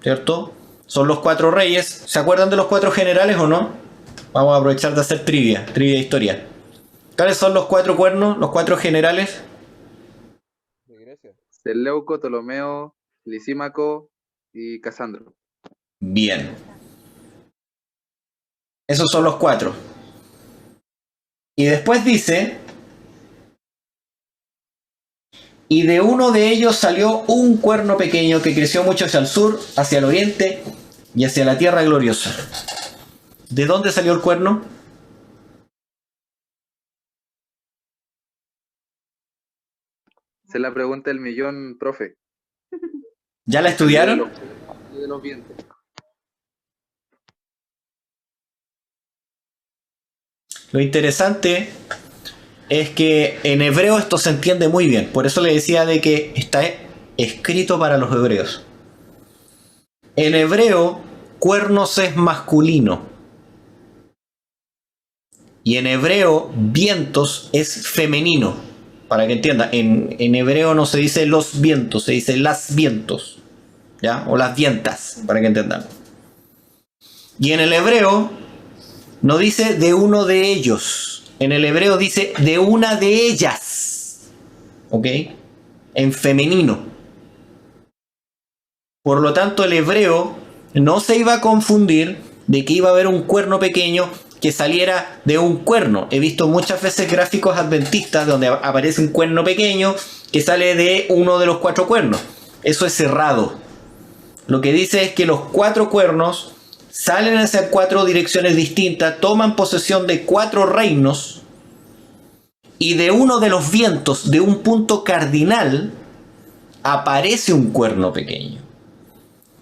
¿cierto? Son los 4 reyes. ¿Se acuerdan de los 4 generales o no? Vamos a aprovechar de hacer trivia de historia. ¿Cuáles son los 4 cuernos, los 4 generales? De Grecia. Seleuco, Ptolomeo, Lisímaco y Casandro. Bien. Esos son los 4. Y después dice, y de uno de ellos salió un cuerno pequeño que creció mucho hacia el sur, hacia el oriente y hacia la tierra gloriosa. ¿De dónde salió el cuerno? Se la pregunta del millón, profe. ¿Ya la estudiaron? De los vientos. Lo interesante es que en hebreo esto se entiende muy bien. Por eso le decía de que está escrito para los hebreos. En hebreo, cuernos es masculino. Y en hebreo, vientos es femenino. Para que entienda, en hebreo no se dice los vientos, se dice las vientos. ¿Ya? O las vientas, para que entendan. Y en el hebreo no dice de uno de ellos. En el hebreo dice de una de ellas. ¿Ok? en femenino. Por lo tanto, el hebreo no se iba a confundir de que iba a haber un cuerno pequeño que saliera de un cuerno. He visto muchas veces gráficos adventistas donde aparece un cuerno pequeño que sale de uno de los 4 cuernos. Eso es errado. Lo que dice es que los 4 cuernos salen hacia 4 direcciones distintas, toman posesión de 4 reinos, y de uno de los vientos, de un punto cardinal, aparece un cuerno pequeño.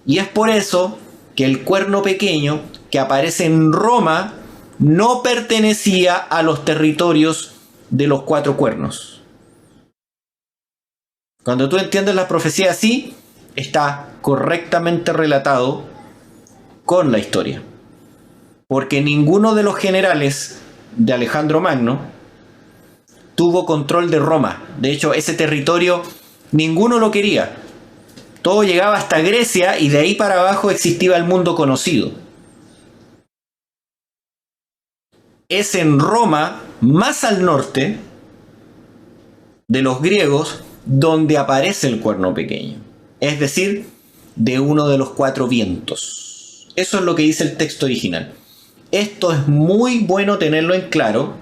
Y es por eso que el cuerno pequeño que aparece en Roma no pertenecía a los territorios de los 4 cuernos. Cuando tú entiendes la profecía así, está correctamente relatado con la historia. Porque ninguno de los generales de Alejandro Magno tuvo control de Roma. De hecho, ese territorio ninguno lo quería. Todo llegaba hasta Grecia y de ahí para abajo existía el mundo conocido. Es en Roma, más al norte de los griegos, donde aparece el cuerno pequeño. Es decir, de uno de los 4 vientos. Eso es lo que dice el texto original. Esto es muy bueno tenerlo en claro,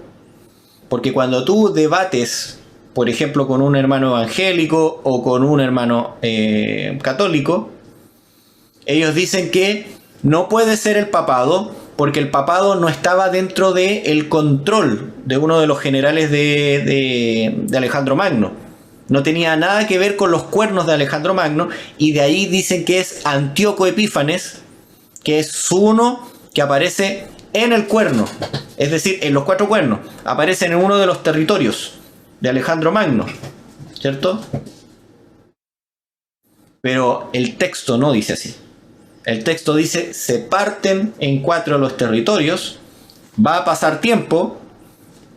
porque cuando tú debates, por ejemplo, con un hermano evangélico o con un hermano católico, ellos dicen que no puede ser el papado, porque el papado no estaba dentro del control de uno de los generales de Alejandro Magno. No tenía nada que ver con los cuernos de Alejandro Magno, y de ahí dicen que es Antíoco Epífanes, que es uno que aparece en el cuerno, es decir, en los 4 cuernos, aparece en uno de los territorios de Alejandro Magno, ¿cierto? Pero el texto no dice así. El texto dice, se parten en 4 los territorios, va a pasar tiempo,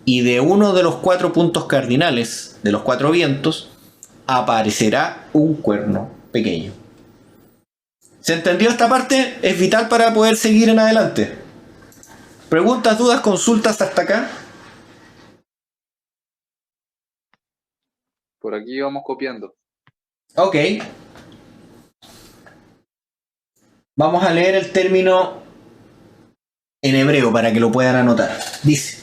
y de uno de los 4 puntos cardinales, de los 4 vientos, aparecerá un cuerno pequeño. ¿Se entendió esta parte? Es vital para poder seguir en adelante. ¿Preguntas, dudas, consultas hasta acá? Por aquí vamos copiando. Ok. Vamos a leer el término en hebreo para que lo puedan anotar. Dice: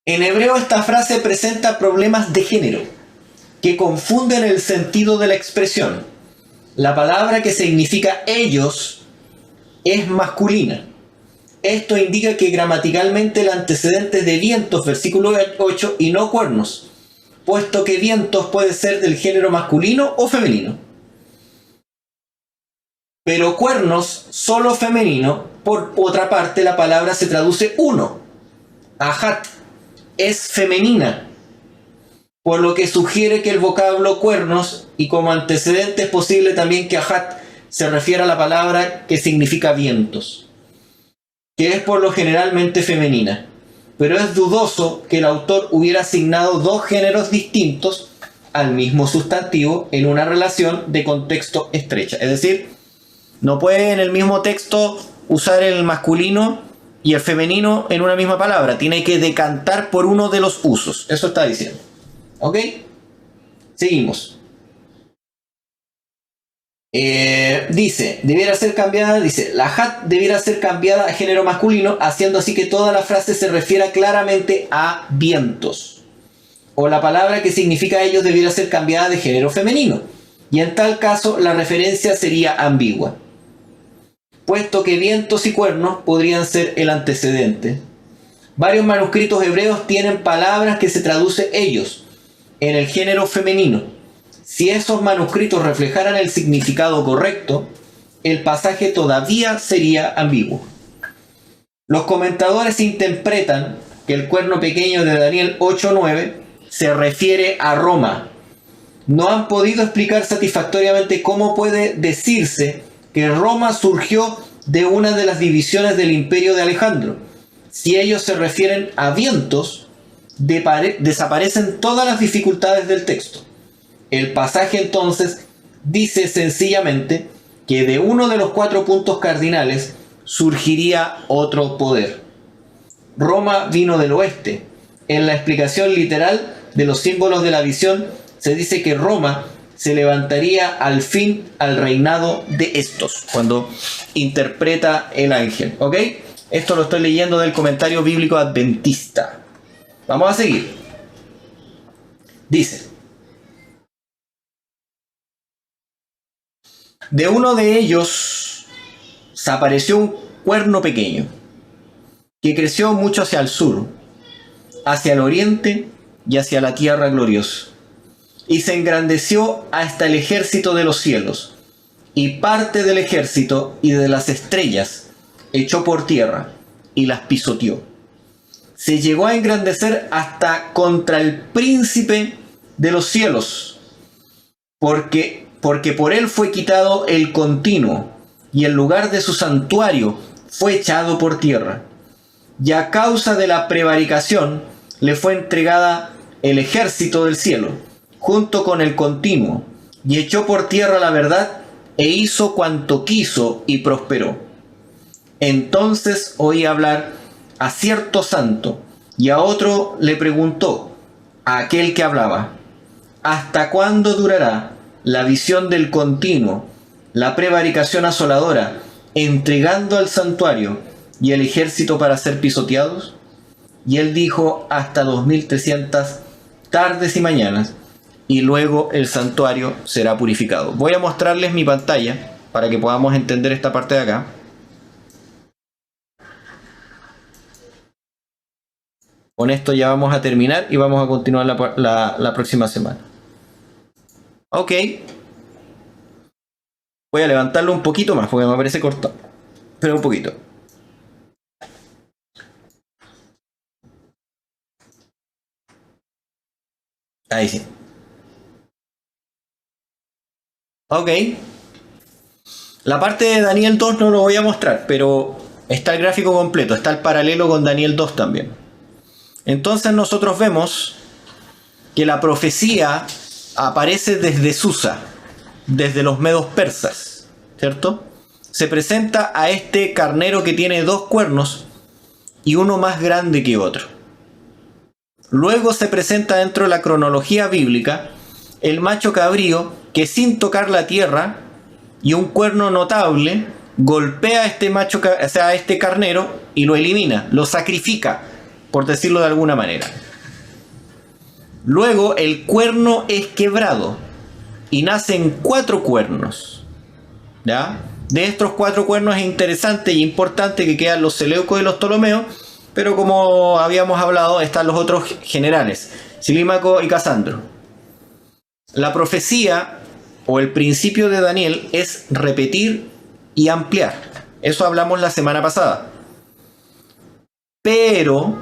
en hebreo esta frase presenta problemas de género que confunden el sentido de la expresión. La palabra que significa ellos es masculina. Esto indica que gramaticalmente el antecedente de vientos, versículo 8, y no cuernos, puesto que vientos puede ser del género masculino o femenino. Pero cuernos, solo femenino. Por otra parte, la palabra se traduce uno. Ajat es femenina, por lo que sugiere que el vocablo cuernos, y como antecedente es posible también que ajat se refiere a la palabra que significa vientos, que es por lo generalmente femenina. Pero es dudoso que el autor hubiera asignado 2 géneros distintos al mismo sustantivo en una relación de contexto estrecha. Es decir, no puede en el mismo texto usar el masculino y el femenino en una misma palabra. Tiene que decantar por uno de los usos. Eso está diciendo. ¿Ok? Seguimos. Dice, debiera ser cambiada, dice, la hat debiera ser cambiada a género masculino, haciendo así que toda la frase se refiera claramente a vientos. O la palabra que significa ellos debiera ser cambiada de género femenino. Y en tal caso la referencia sería ambigua, puesto que vientos y cuernos podrían ser el antecedente. Varios manuscritos hebreos tienen palabras que se traduce ellos en el género femenino. Si esos manuscritos reflejaran el significado correcto, el pasaje todavía sería ambiguo. Los comentadores interpretan que el cuerno pequeño de Daniel 8:9 se refiere a Roma. No han podido explicar satisfactoriamente cómo puede decirse que Roma surgió de una de las divisiones del imperio de Alejandro. Si ellos se refieren a vientos, desaparecen todas las dificultades del texto. El pasaje entonces dice sencillamente que de uno de los 4 puntos cardinales surgiría otro poder. Roma vino del oeste. En la explicación literal de los símbolos de la visión se dice que Roma se levantaría al fin al reinado de estos, cuando interpreta el ángel. ¿Ok? Esto lo estoy leyendo del comentario bíblico adventista. Vamos a seguir. Dice: de uno de ellos se apareció un cuerno pequeño, que creció mucho hacia el sur, hacia el oriente y hacia la tierra gloriosa. Y se engrandeció hasta el ejército de los cielos, y parte del ejército y de las estrellas echó por tierra y las pisoteó. Se llegó a engrandecer hasta contra el príncipe de los cielos, porque por él fue quitado el continuo, y el lugar de su santuario fue echado por tierra. Y a causa de la prevaricación le fue entregada el ejército del cielo, junto con el continuo, y echó por tierra la verdad, e hizo cuanto quiso y prosperó. Entonces oí hablar a cierto santo, y a otro le preguntó, a aquel que hablaba: ¿hasta cuándo durará la visión del continuo, la prevaricación asoladora, entregando al santuario y el ejército para ser pisoteados? Y él dijo: hasta 2300 tardes y mañanas, y luego el santuario será purificado. Voy a mostrarles mi pantalla para que podamos entender esta parte de acá. Con esto ya vamos a terminar y vamos a continuar la próxima semana. Ok. Voy a levantarlo un poquito más porque me parece corto. Pero un poquito. Ahí sí. Ok. La parte de Daniel 2 no lo voy a mostrar, pero está el gráfico completo, está el paralelo con Daniel 2 también. Entonces nosotros vemos que la profecía aparece desde Susa, desde los medos persas, ¿cierto? Se presenta a este carnero que tiene 2 cuernos y uno más grande que otro. Luego se presenta dentro de la cronología bíblica el macho cabrío que, sin tocar la tierra y un cuerno notable, golpea a este macho, o sea, a este carnero, y lo elimina, lo sacrifica, por decirlo de alguna manera. Luego el cuerno es quebrado y nacen 4 cuernos, ¿ya? De estos 4 cuernos es interesante y importante que quedan los Seleucos y los Ptolomeos, pero como habíamos hablado están los otros generales, Silímaco y Casandro. La profecía o el principio de Daniel es repetir y ampliar. Eso hablamos la semana pasada. Pero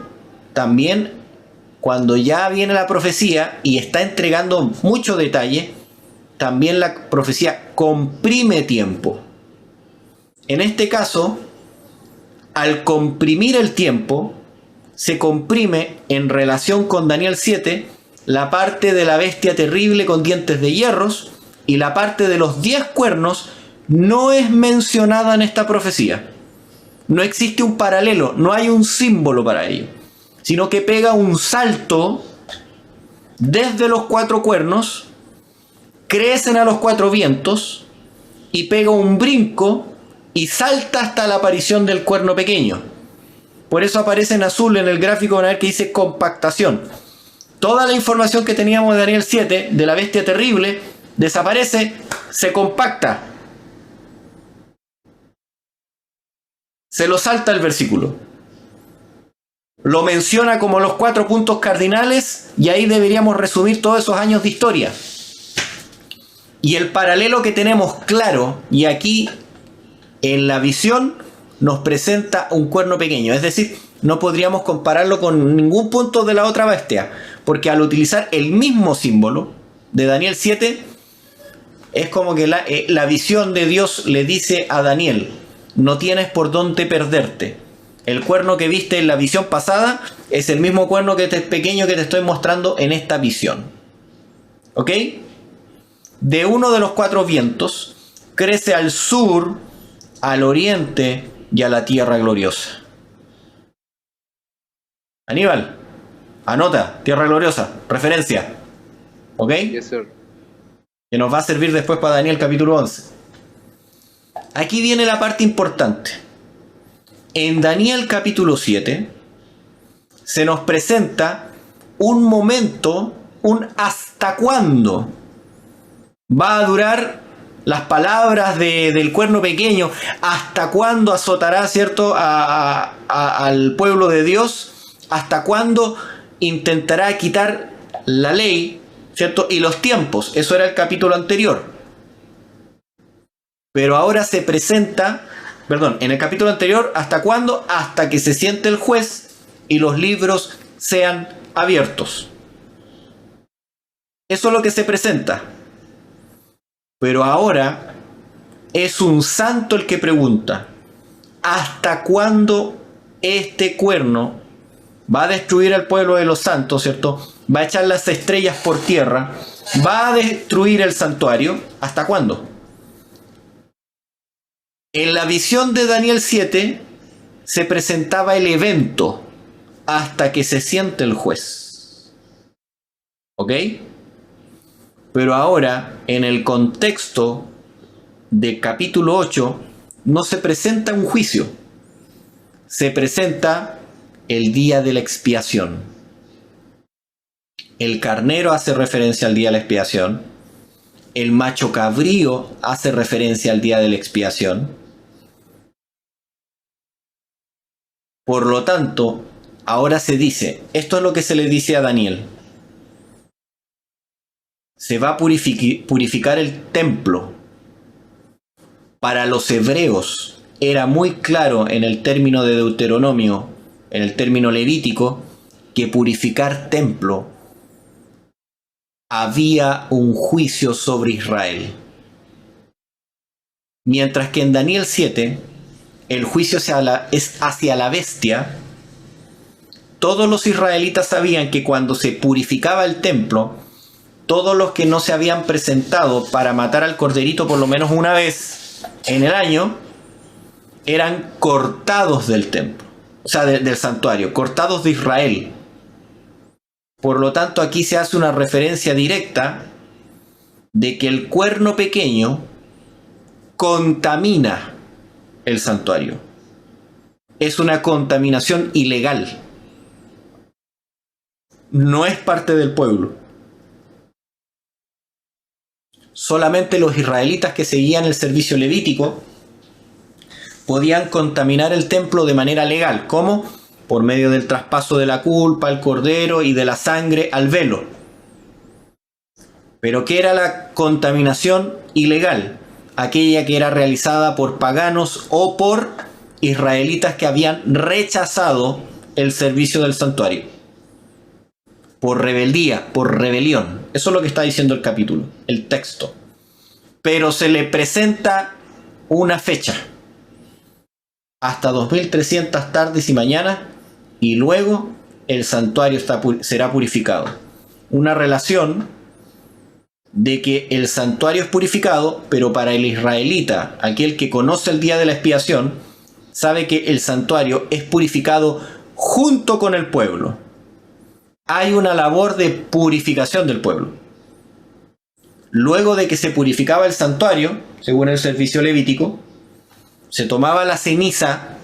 también cuando ya viene la profecía y está entregando mucho detalle, también la profecía comprime tiempo. En este caso, al comprimir el tiempo, se comprime en relación con Daniel 7 la parte de la bestia terrible con dientes de hierros, y la parte de los 10 cuernos no es mencionada en esta profecía. No existe un paralelo, no hay un símbolo para ello, sino que pega un salto desde los 4 cuernos, crecen a los 4 vientos y pega un brinco y salta hasta la aparición del cuerno pequeño. Por eso aparece en azul en el gráfico, van a ver que dice compactación. Toda la información que teníamos de Daniel 7, de la bestia terrible, desaparece, se compacta. Se lo salta el versículo. Lo menciona como los 4 puntos cardinales y ahí deberíamos resumir todos esos años de historia. Y el paralelo que tenemos claro, y aquí en la visión nos presenta un cuerno pequeño, es decir, no podríamos compararlo con ningún punto de la otra bestia, porque al utilizar el mismo símbolo de Daniel 7, es como que la visión de Dios le dice a Daniel: no tienes por dónde perderte. El cuerno que viste en la visión pasada es el mismo cuerno pequeño que te estoy mostrando en esta visión. ¿Ok? De uno de los 4 vientos crece al sur, al oriente y a la tierra gloriosa. Aníbal, anota, tierra gloriosa, referencia. ¿Ok? Yes, sir. Que nos va a servir después para Daniel capítulo 11. Aquí viene la parte importante. En Daniel capítulo 7 se nos presenta un momento, un hasta cuándo va a durar las palabras del cuerno pequeño, hasta cuándo azotará, ¿cierto?, al pueblo de Dios, hasta cuándo intentará quitar la ley, ¿cierto?, y los tiempos. Eso era el capítulo anterior. Pero ahora se presenta, perdón, en el capítulo anterior, ¿hasta cuándo? Hasta que se siente el juez y los libros sean abiertos. Eso es lo que se presenta. Pero ahora es un santo el que pregunta, ¿hasta cuándo este cuerno va a destruir al pueblo de los santos, ¿cierto? Va a echar las estrellas por tierra, va a destruir el santuario. ¿Hasta cuándo? En la visión de Daniel 7 se presentaba el evento hasta que se siente el juez. ¿Ok? Pero ahora, en el contexto de capítulo 8, no se presenta un juicio. Se presenta el día de la expiación. El carnero hace referencia al día de la expiación. El macho cabrío hace referencia al día de la expiación. Por lo tanto, ahora se dice, esto es lo que se le dice a Daniel. Se va a purificar el templo. Para los hebreos era muy claro en el término de Deuteronomio, en el término levítico, que purificar templo había un juicio sobre Israel. Mientras que en Daniel 7 el juicio es hacia la bestia. Todos los israelitas sabían que cuando se purificaba el templo, todos los que no se habían presentado para matar al corderito por lo menos una vez en el año, eran cortados del templo, o sea, del santuario, cortados de Israel. Por lo tanto, aquí se hace una referencia directa de que el cuerno pequeño contamina el santuario. Es una contaminación ilegal. No es parte del pueblo. Solamente los israelitas que seguían el servicio levítico podían contaminar el templo de manera legal. ¿Cómo? Por medio del traspaso de la culpa al cordero y de la sangre al velo. Pero ¿qué era la contaminación ilegal? Aquella que era realizada por paganos o por israelitas que habían rechazado el servicio del santuario. Por rebeldía, por rebelión. Eso es lo que está diciendo el capítulo, el texto. Pero se le presenta una fecha. Hasta 2300 tardes y mañanas, y luego el santuario será purificado. Una relación de que el santuario es purificado, pero para el israelita, aquel que conoce el día de la expiación, sabe que el santuario es purificado junto con el pueblo. Hay una labor de purificación del pueblo. Luego de que se purificaba el santuario, según el servicio levítico, se tomaba la ceniza,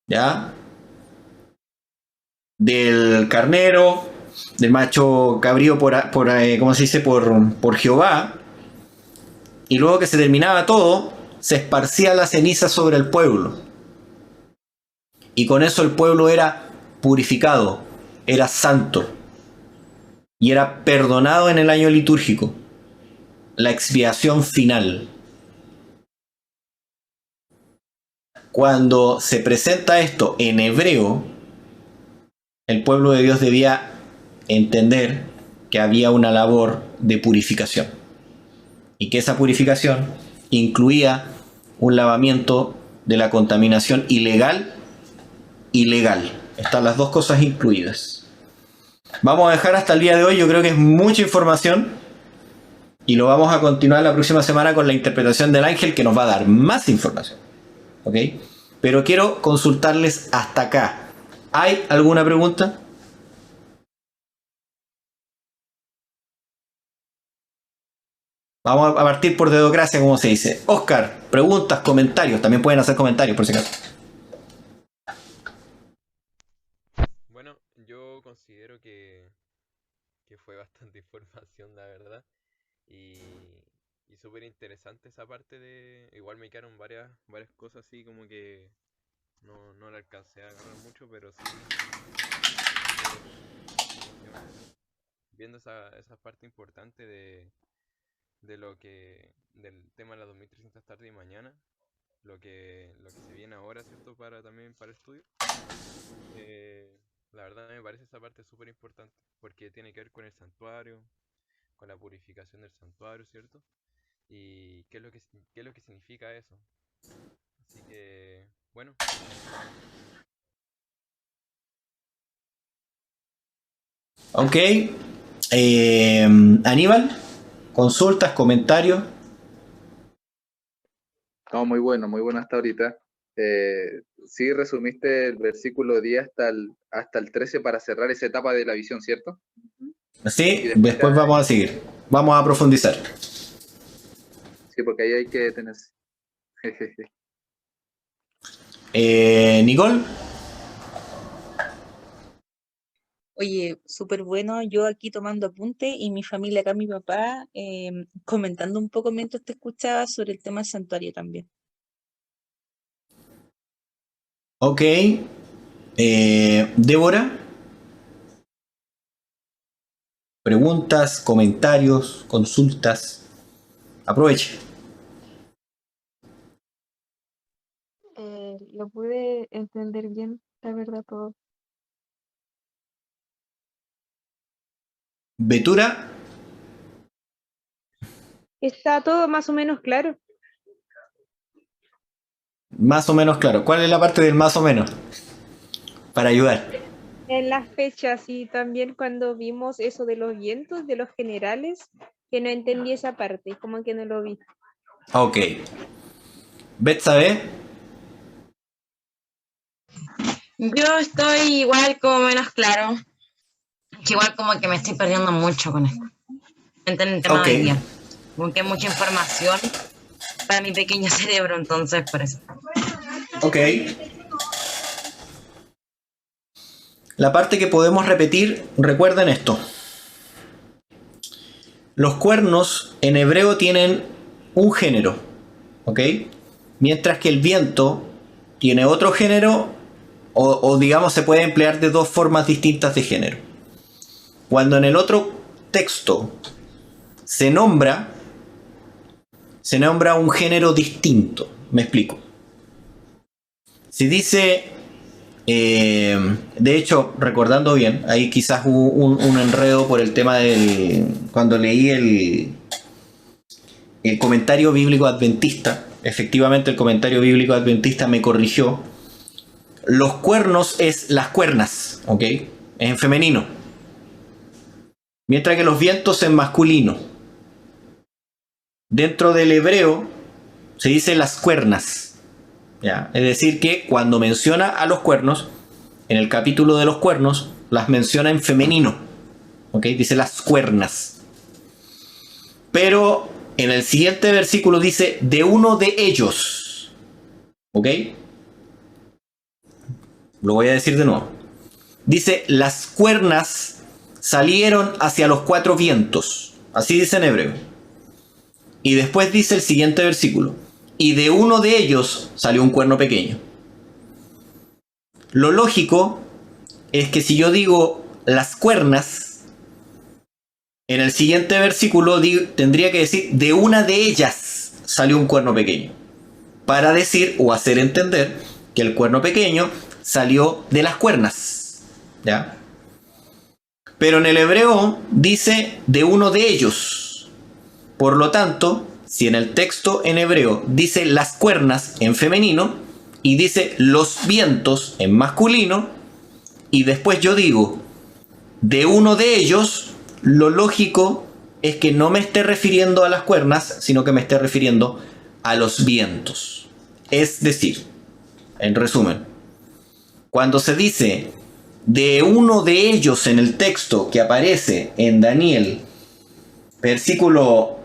¿ya?, del carnero, del macho cabrío ¿cómo se dice? Por Jehová, y luego que se terminaba todo, se esparcía la ceniza sobre el pueblo, y con eso el pueblo era purificado, era santo, y era perdonado en el año litúrgico, la expiación final. Cuando se presenta esto en hebreo, el pueblo de Dios debía entender que había una labor de purificación y que esa purificación incluía un lavamiento de la contaminación ilegal y legal. Están las dos cosas incluidas. Vamos a dejar hasta el día de hoy. Yo creo que es mucha información y lo vamos a continuar la próxima semana con la interpretación del ángel, que nos va a dar más información. ¿Ok? Pero quiero consultarles hasta acá. ¿Hay alguna pregunta? Vamos a partir por dedocracia, como se dice. Oscar, preguntas, comentarios. También pueden hacer comentarios, por si acaso. Bueno, yo considero que fue bastante información, la verdad. Y, y súper interesante esa parte de... Igual me quedaron varias cosas así como que no la alcancé a agarrar mucho, pero sí... ¿cómo se llama? Viendo esa parte importante de lo que... del tema de las 2300 tarde y mañana, lo que se viene ahora, ¿cierto? También para el estudio. La verdad me parece esa parte súper importante, porque tiene que ver con el santuario, con la purificación del santuario, ¿cierto? Y qué es lo que significa eso. Así que, bueno, Ok. Aníbal, consultas, comentarios. No, muy bueno hasta ahorita. Sí, resumiste el versículo 10 hasta el 13 para cerrar esa etapa de la visión, ¿cierto? Y Sí, después después vamos a seguir. Vamos a profundizar. sí, porque ahí hay que detenerse. Nicole. Oye, súper bueno, yo aquí tomando apunte y mi familia acá, mi papá, comentando un poco mientras te escuchaba sobre el tema del santuario también. Ok. Débora. Preguntas, comentarios, consultas. Aproveche. Lo pude entender bien, la verdad, todo. Betura. Está todo más o menos claro. Más o menos claro. ¿Cuál es la parte del más o menos? Para ayudar. En las fechas y también cuando vimos eso de los vientos, de los generales, que no entendí esa parte, como que no lo vi. Ok. Betsabe. Yo estoy igual como menos claro, que igual como que me estoy perdiendo mucho con esto. En el tema Ok. de hoy día. Como que hay mucha información para mi pequeño cerebro, entonces por eso. Ok. La parte que podemos repetir, recuerden esto. Los cuernos en hebreo tienen un género, ¿ok? Mientras que el viento tiene otro género, o digamos se puede emplear de dos formas distintas de género. Cuando en el otro texto se nombra un género distinto. Me explico. Si dice, de hecho, recordando bien, ahí quizás hubo un enredo por el tema del... Cuando leí el comentario bíblico adventista, efectivamente el comentario bíblico adventista me corrigió. Los cuernos es las cuernas, ¿ok? Es en femenino. Mientras que los vientos en masculino. Dentro del hebreo se dice las cuernas, ¿ya? Es decir que cuando menciona a los cuernos, en el capítulo de los cuernos, las menciona en femenino, ¿ok? Dice las cuernas. Pero en el siguiente versículo dice de uno de ellos, ¿ok? Lo voy a decir de nuevo. Dice las cuernas salieron hacia los cuatro vientos, así dice en hebreo. Y después dice el siguiente versículo. Y de uno de ellos salió un cuerno pequeño. Lo lógico es que si yo digo las cuernas, en el siguiente versículo tendría que decir de una de ellas salió un cuerno pequeño. Para decir o hacer entender que el cuerno pequeño salió de las cuernas. ¿Ya? Pero en el hebreo dice de uno de ellos. Por lo tanto, si en el texto en hebreo dice las cuernas en femenino y dice los vientos en masculino, y después yo digo de uno de ellos, lo lógico es que no me esté refiriendo a las cuernas, sino que me esté refiriendo a los vientos. Es decir, en resumen, cuando se dice de uno de ellos en el texto que aparece en Daniel, versículo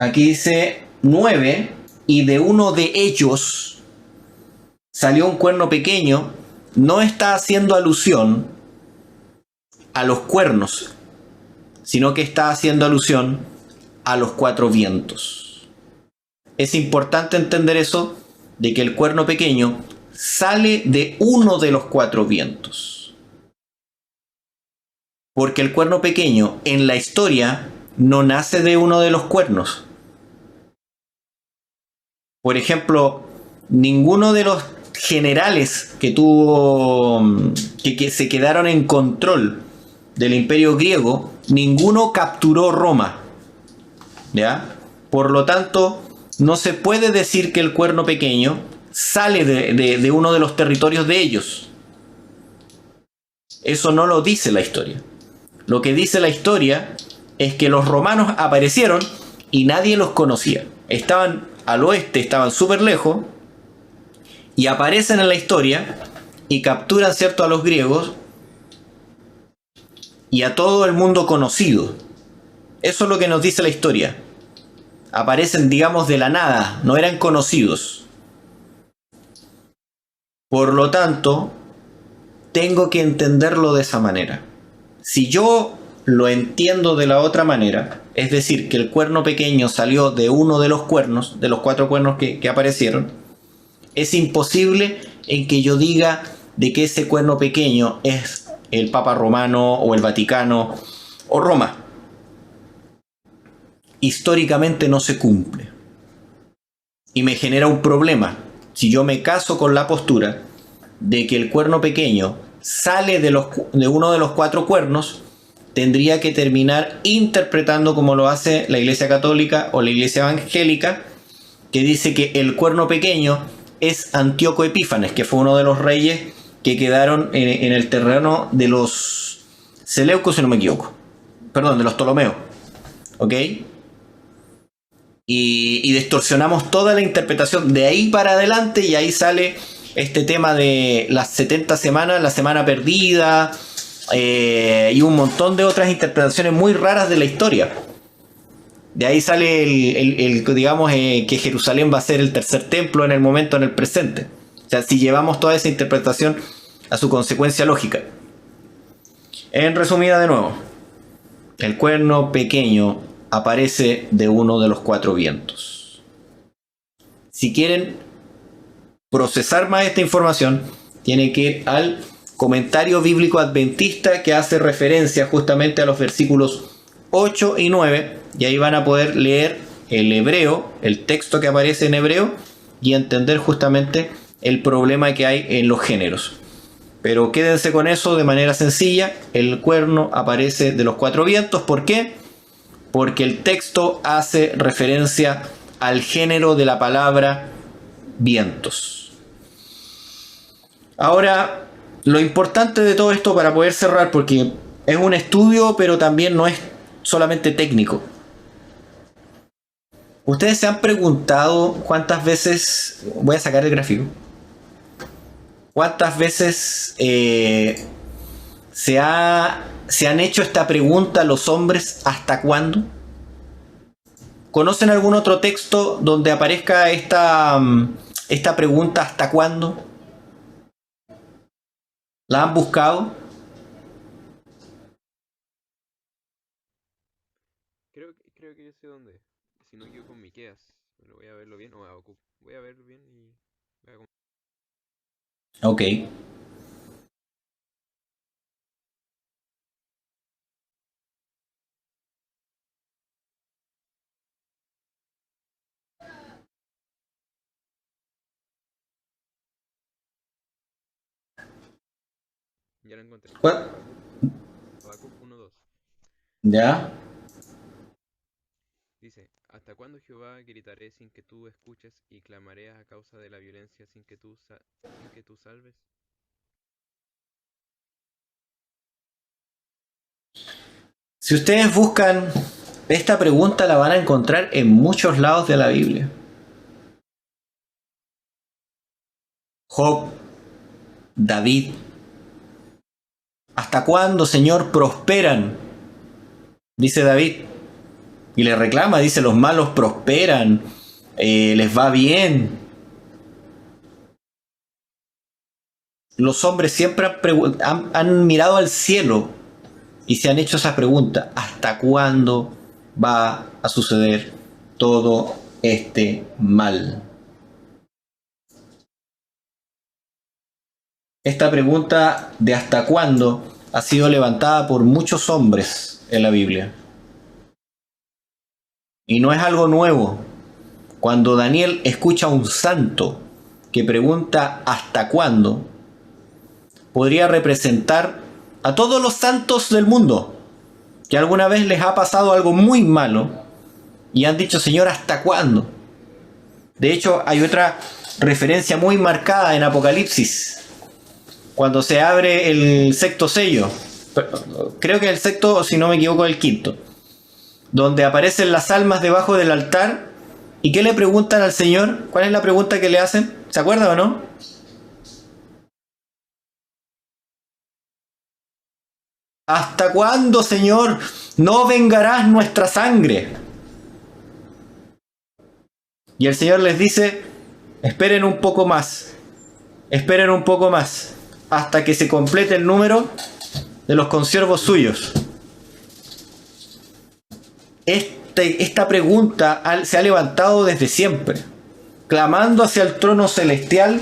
aquí dice 9, y de uno de ellos salió un cuerno pequeño, no está haciendo alusión a los cuernos, sino que está haciendo alusión a los 4 vientos. Es importante entender eso, de que el cuerno pequeño sale de uno de los 4 vientos. Porque el cuerno pequeño en la historia no nace de uno de los cuernos. Por ejemplo, ninguno de los generales que se quedaron en control del Imperio griego, ninguno capturó Roma, ¿ya? Por lo tanto, no se puede decir que el cuerno pequeño sale de uno de los territorios de ellos. Eso no lo dice la historia. Lo que dice la historia es que los romanos aparecieron y nadie los conocía. Estaban al oeste, estaban súper lejos, y aparecen en la historia y capturan, ¿cierto?, a los griegos y a todo el mundo conocido. Eso es lo que nos dice la historia. Aparecen, digamos, de la nada, no eran conocidos. Por lo tanto, tengo que entenderlo de esa manera. Si yo lo entiendo de la otra manera, es decir, que el cuerno pequeño salió de uno de los cuernos, de los 4 cuernos que aparecieron, es imposible en que yo diga de que ese cuerno pequeño es el Papa Romano o el Vaticano o Roma. Históricamente no se cumple. Y me genera un problema. Si yo me caso con la postura de que el cuerno pequeño sale de uno de los 4 cuernos, tendría que terminar interpretando como lo hace la Iglesia Católica o la Iglesia Evangélica, que dice que el cuerno pequeño es Antíoco Epífanes, que fue uno de los reyes que quedaron en el terreno de los Seleucos, si no me equivoco. Perdón, de los Ptolomeos. ¿Ok? Y distorsionamos toda la interpretación de ahí para adelante, y ahí sale este tema de las 70 semanas, la semana perdida, y un montón de otras interpretaciones muy raras de la historia. De ahí sale digamos, que Jerusalén va a ser el tercer templo en el presente. O sea, si llevamos toda esa interpretación a su consecuencia lógica. En resumida, de nuevo, el cuerno pequeño aparece de uno de los 4 vientos. Si quieren procesar más esta información, tienen que ir al comentario bíblico adventista, que hace referencia justamente a los versículos 8 y 9, y ahí van a poder leer el hebreo, el texto que aparece en hebreo, y entender justamente el problema que hay en los géneros. Pero quédense con eso de manera sencilla: el cuerno aparece de los 4 vientos. ¿Por qué? Porque el texto hace referencia al género de la palabra vientos. Ahora, lo importante de todo esto, para poder cerrar, porque es un estudio, pero también no es solamente técnico. ¿Ustedes se han preguntado cuántas veces, voy a sacar el gráfico, cuántas veces se han hecho esta pregunta los hombres: ¿hasta cuándo? ¿Conocen algún otro texto donde aparezca esta pregunta: ¿hasta cuándo? ¿La han buscado? Creo que yo sé dónde es. Si no equivoco, con Miqueas. Pero voy a verlo bien. O Habacuc. Voy a verlo bien y voy a... Ok. Ya lo encontré. ¿Cuál? Habacuc 1:2. ¿Ya? Dice: ¿Hasta cuándo, Jehová, gritaré sin que tú escuches, y clamaré a causa de la violencia sin que tú salves? Si ustedes buscan esta pregunta, la van a encontrar en muchos lados de la Biblia. Job, David. ¿Hasta cuándo, Señor, prosperan? Dice David. Y le reclama, dice, los malos prosperan, les va bien. Los hombres siempre han mirado al cielo y se han hecho esa pregunta: ¿hasta cuándo va a suceder todo este mal? Esta pregunta de hasta cuándo ha sido levantada por muchos hombres en la Biblia. Y no es algo nuevo. Cuando Daniel escucha a un santo que pregunta ¿hasta cuándo?, podría representar a todos los santos del mundo que alguna vez les ha pasado algo muy malo y han dicho: Señor, ¿hasta cuándo? De hecho, hay otra referencia muy marcada en Apocalipsis, cuando se abre el sexto sello. Creo que el sexto, si no me equivoco, el quinto, donde aparecen las almas debajo del altar. ¿Y qué le preguntan al Señor? ¿Cuál es la pregunta que le hacen? ¿Se acuerdan o no? ¿Hasta cuándo, Señor, no vengarás nuestra sangre? Y el Señor les dice: esperen un poco más, hasta que se complete el número de los consiervos suyos. Esta pregunta se ha levantado desde siempre, clamando hacia el trono celestial: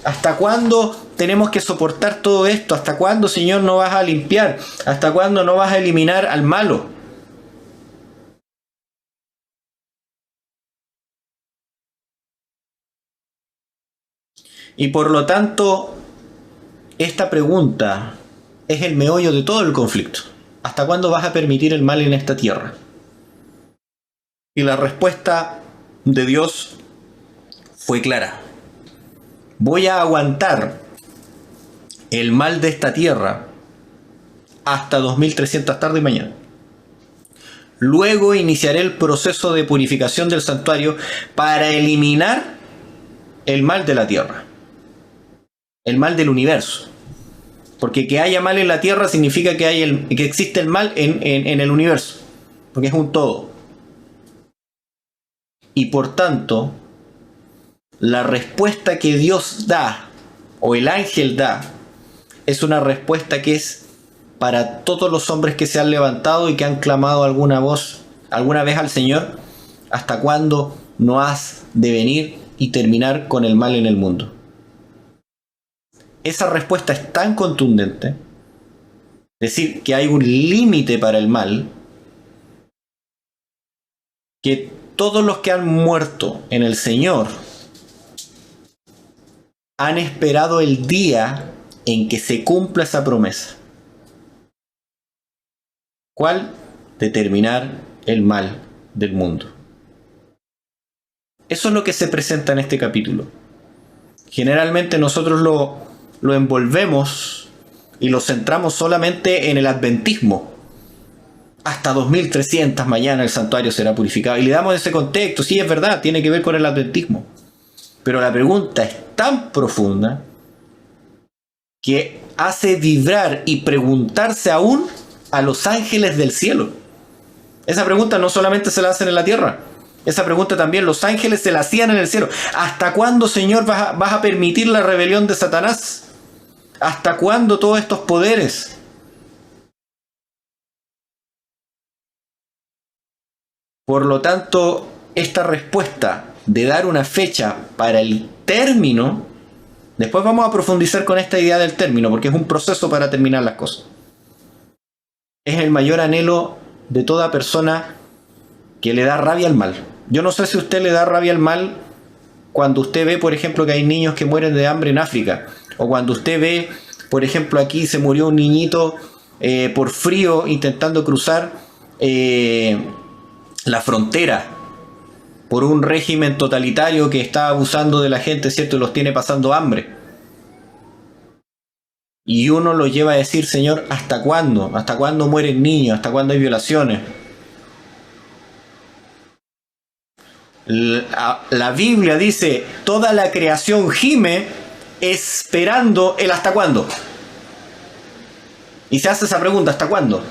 ¿hasta cuándo tenemos que soportar todo esto? ¿Hasta cuándo, Señor, no vas a limpiar? ¿Hasta cuándo no vas a eliminar al malo? Y por lo tanto, esta pregunta es el meollo de todo el conflicto. ¿Hasta cuándo vas a permitir el mal en esta tierra? Y la respuesta de Dios fue clara: voy a aguantar el mal de esta tierra hasta 2300 tarde y mañana. Luego iniciaré el proceso de purificación del santuario para eliminar el mal de la tierra, el mal del universo. Porque que haya mal en la tierra significa que existe el mal en el universo, porque es un todo. Y por tanto, la respuesta que Dios da, o el ángel da, es una respuesta que es para todos los hombres que se han levantado y que han clamado alguna vez al Señor: ¿hasta cuándo no has de venir y terminar con el mal en el mundo? Esa respuesta es tan contundente, decir que hay un límite para el mal, que todos los que han muerto en el Señor han esperado el día en que se cumpla esa promesa. ¿Cuál? Determinar el mal del mundo. Eso es lo que se presenta en este capítulo. Generalmente nosotros lo envolvemos y lo centramos solamente en el adventismo. Hasta 2300 mañana el santuario será purificado. Y le damos ese contexto. Sí, es verdad, tiene que ver con el adventismo. Pero la pregunta es tan profunda que hace vibrar y preguntarse aún a los ángeles del cielo. Esa pregunta no solamente se la hacen en la tierra. Esa pregunta también los ángeles se la hacían en el cielo. ¿Hasta cuándo, Señor, vas a permitir la rebelión de Satanás? ¿Hasta cuándo todos estos poderes? Por lo tanto, esta respuesta de dar una fecha para el término, después vamos a profundizar con esta idea del término, porque es un proceso para terminar las cosas. Es el mayor anhelo de toda persona que le da rabia al mal. Yo no sé si a usted le da rabia al mal cuando usted ve, por ejemplo, que hay niños que mueren de hambre en África, o cuando usted ve, por ejemplo, aquí se murió un niñito por frío intentando cruzar la frontera por un régimen totalitario que está abusando de la gente, ¿cierto? Y los tiene pasando hambre. Y uno lo lleva a decir: Señor, ¿hasta cuándo? ¿Hasta cuándo mueren niños? ¿Hasta cuándo hay violaciones? La Biblia dice: toda la creación gime esperando el hasta cuándo. Y se hace esa pregunta: ¿hasta cuándo?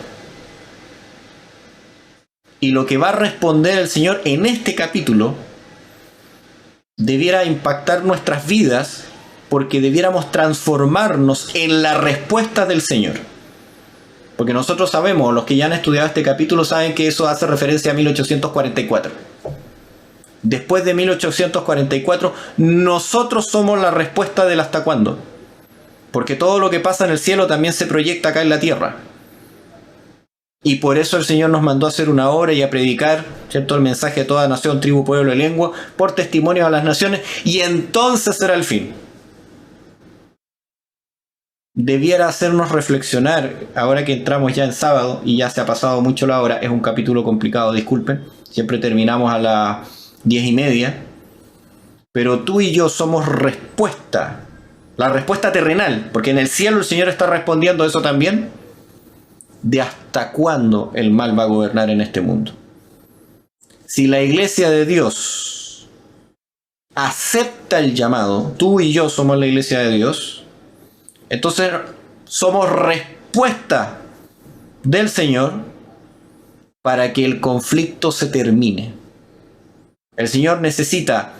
Y lo que va a responder el Señor en este capítulo debiera impactar nuestras vidas, porque debiéramos transformarnos en la respuesta del Señor. Porque nosotros sabemos, los que ya han estudiado este capítulo saben que eso hace referencia a 1844. Después de 1844, nosotros somos la respuesta del hasta cuándo. Porque todo lo que pasa en el cielo también se proyecta acá en la tierra. Y por eso el Señor nos mandó a hacer una obra y a predicar, ¿cierto?, el mensaje a toda nación, tribu, pueblo y lengua, por testimonio a las naciones, y entonces será el fin. Debiera hacernos reflexionar, ahora que entramos ya en sábado, y ya se ha pasado mucho la hora, es un capítulo complicado, disculpen, siempre terminamos a las 10:30, pero tú y yo somos respuesta, la respuesta terrenal, porque en el cielo el Señor está respondiendo eso también, de hasta cuándo el mal va a gobernar en este mundo. Si la iglesia de Dios acepta el llamado, tú y yo somos la iglesia de Dios, entonces somos respuesta del Señor para que el conflicto se termine. El Señor necesita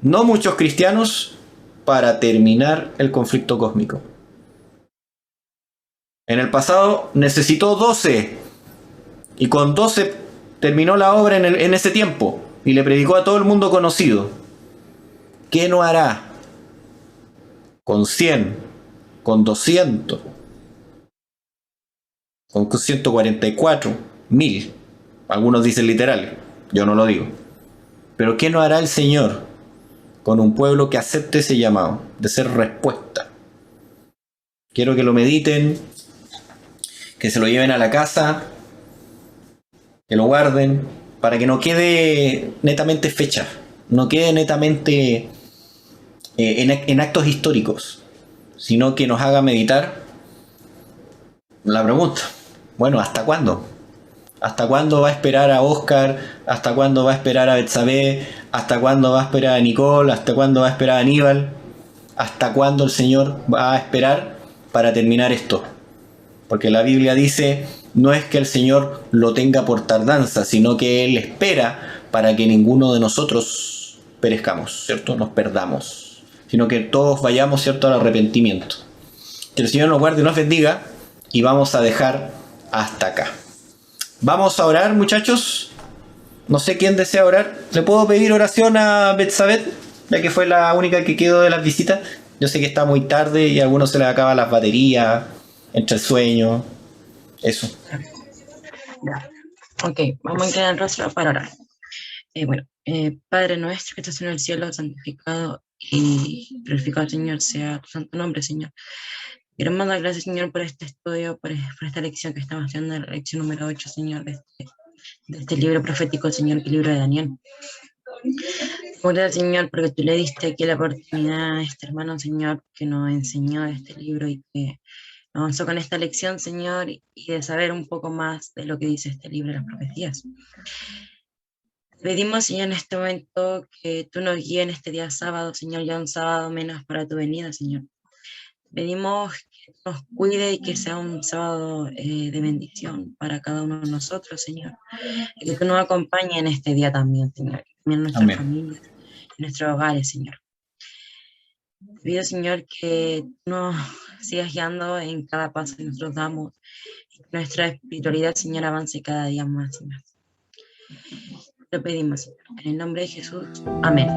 no muchos cristianos para terminar el conflicto cósmico. En el pasado necesitó 12 y con 12 terminó la obra en ese tiempo y le predicó a todo el mundo conocido. ¿Qué no hará con 100, con 200, con 144, 1000? Algunos dicen literal, yo no lo digo. Pero ¿qué no hará el Señor con un pueblo que acepte ese llamado de ser respuesta? Quiero que lo mediten, que se lo lleven a la casa, que lo guarden, para que no quede netamente fecha, no quede netamente en actos históricos, sino que nos haga meditar la pregunta, bueno, ¿hasta cuándo? ¿Hasta cuándo va a esperar a Oscar? ¿Hasta cuándo va a esperar a Betsabé? ¿Hasta cuándo va a esperar a Nicole? ¿Hasta cuándo va a esperar a Aníbal? ¿Hasta cuándo el Señor va a esperar para terminar esto? Porque la Biblia dice, no es que el Señor lo tenga por tardanza, sino que Él espera para que ninguno de nosotros perezcamos, ¿cierto? Nos perdamos, sino que todos vayamos, ¿cierto?, al arrepentimiento. Que el Señor nos guarde y nos bendiga, y vamos a dejar hasta acá. Vamos a orar, muchachos. No sé quién desea orar. ¿Le puedo pedir oración a Betsabé, ya que fue la única que quedó de las visitas? Yo sé que está muy tarde y a algunos se les acaban las baterías, entre el sueño, eso. Ok, vamos a inclinar el rostro para orar. Padre nuestro que estás en el cielo, santificado y glorificado, Señor, sea tu santo nombre, Señor. Queremos dar gracias, Señor, por este estudio, por esta lección que estamos haciendo, la lección número 8, Señor, de este libro profético, Señor, que es el libro de Daniel. Gracias, Señor, porque tú le diste aquí la oportunidad a este hermano, Señor, que nos enseñó este libro y que avanzó con esta lección, Señor, y de saber un poco más de lo que dice este libro de las profecías. Pedimos, Señor, en este momento que tú nos guíes en este día sábado, Señor, ya un sábado menos para tu venida, Señor. Pedimos que nos cuide y que sea un sábado de bendición para cada uno de nosotros, Señor. Y que tú nos acompañes en este día también, Señor. También en nuestras familias, en nuestros hogares, Señor. Pido, Señor, que nos sigas guiando en cada paso que nosotros damos y que nuestra espiritualidad, Señor, avance cada día más y más. Lo pedimos, Señor. En el nombre de Jesús. Amén.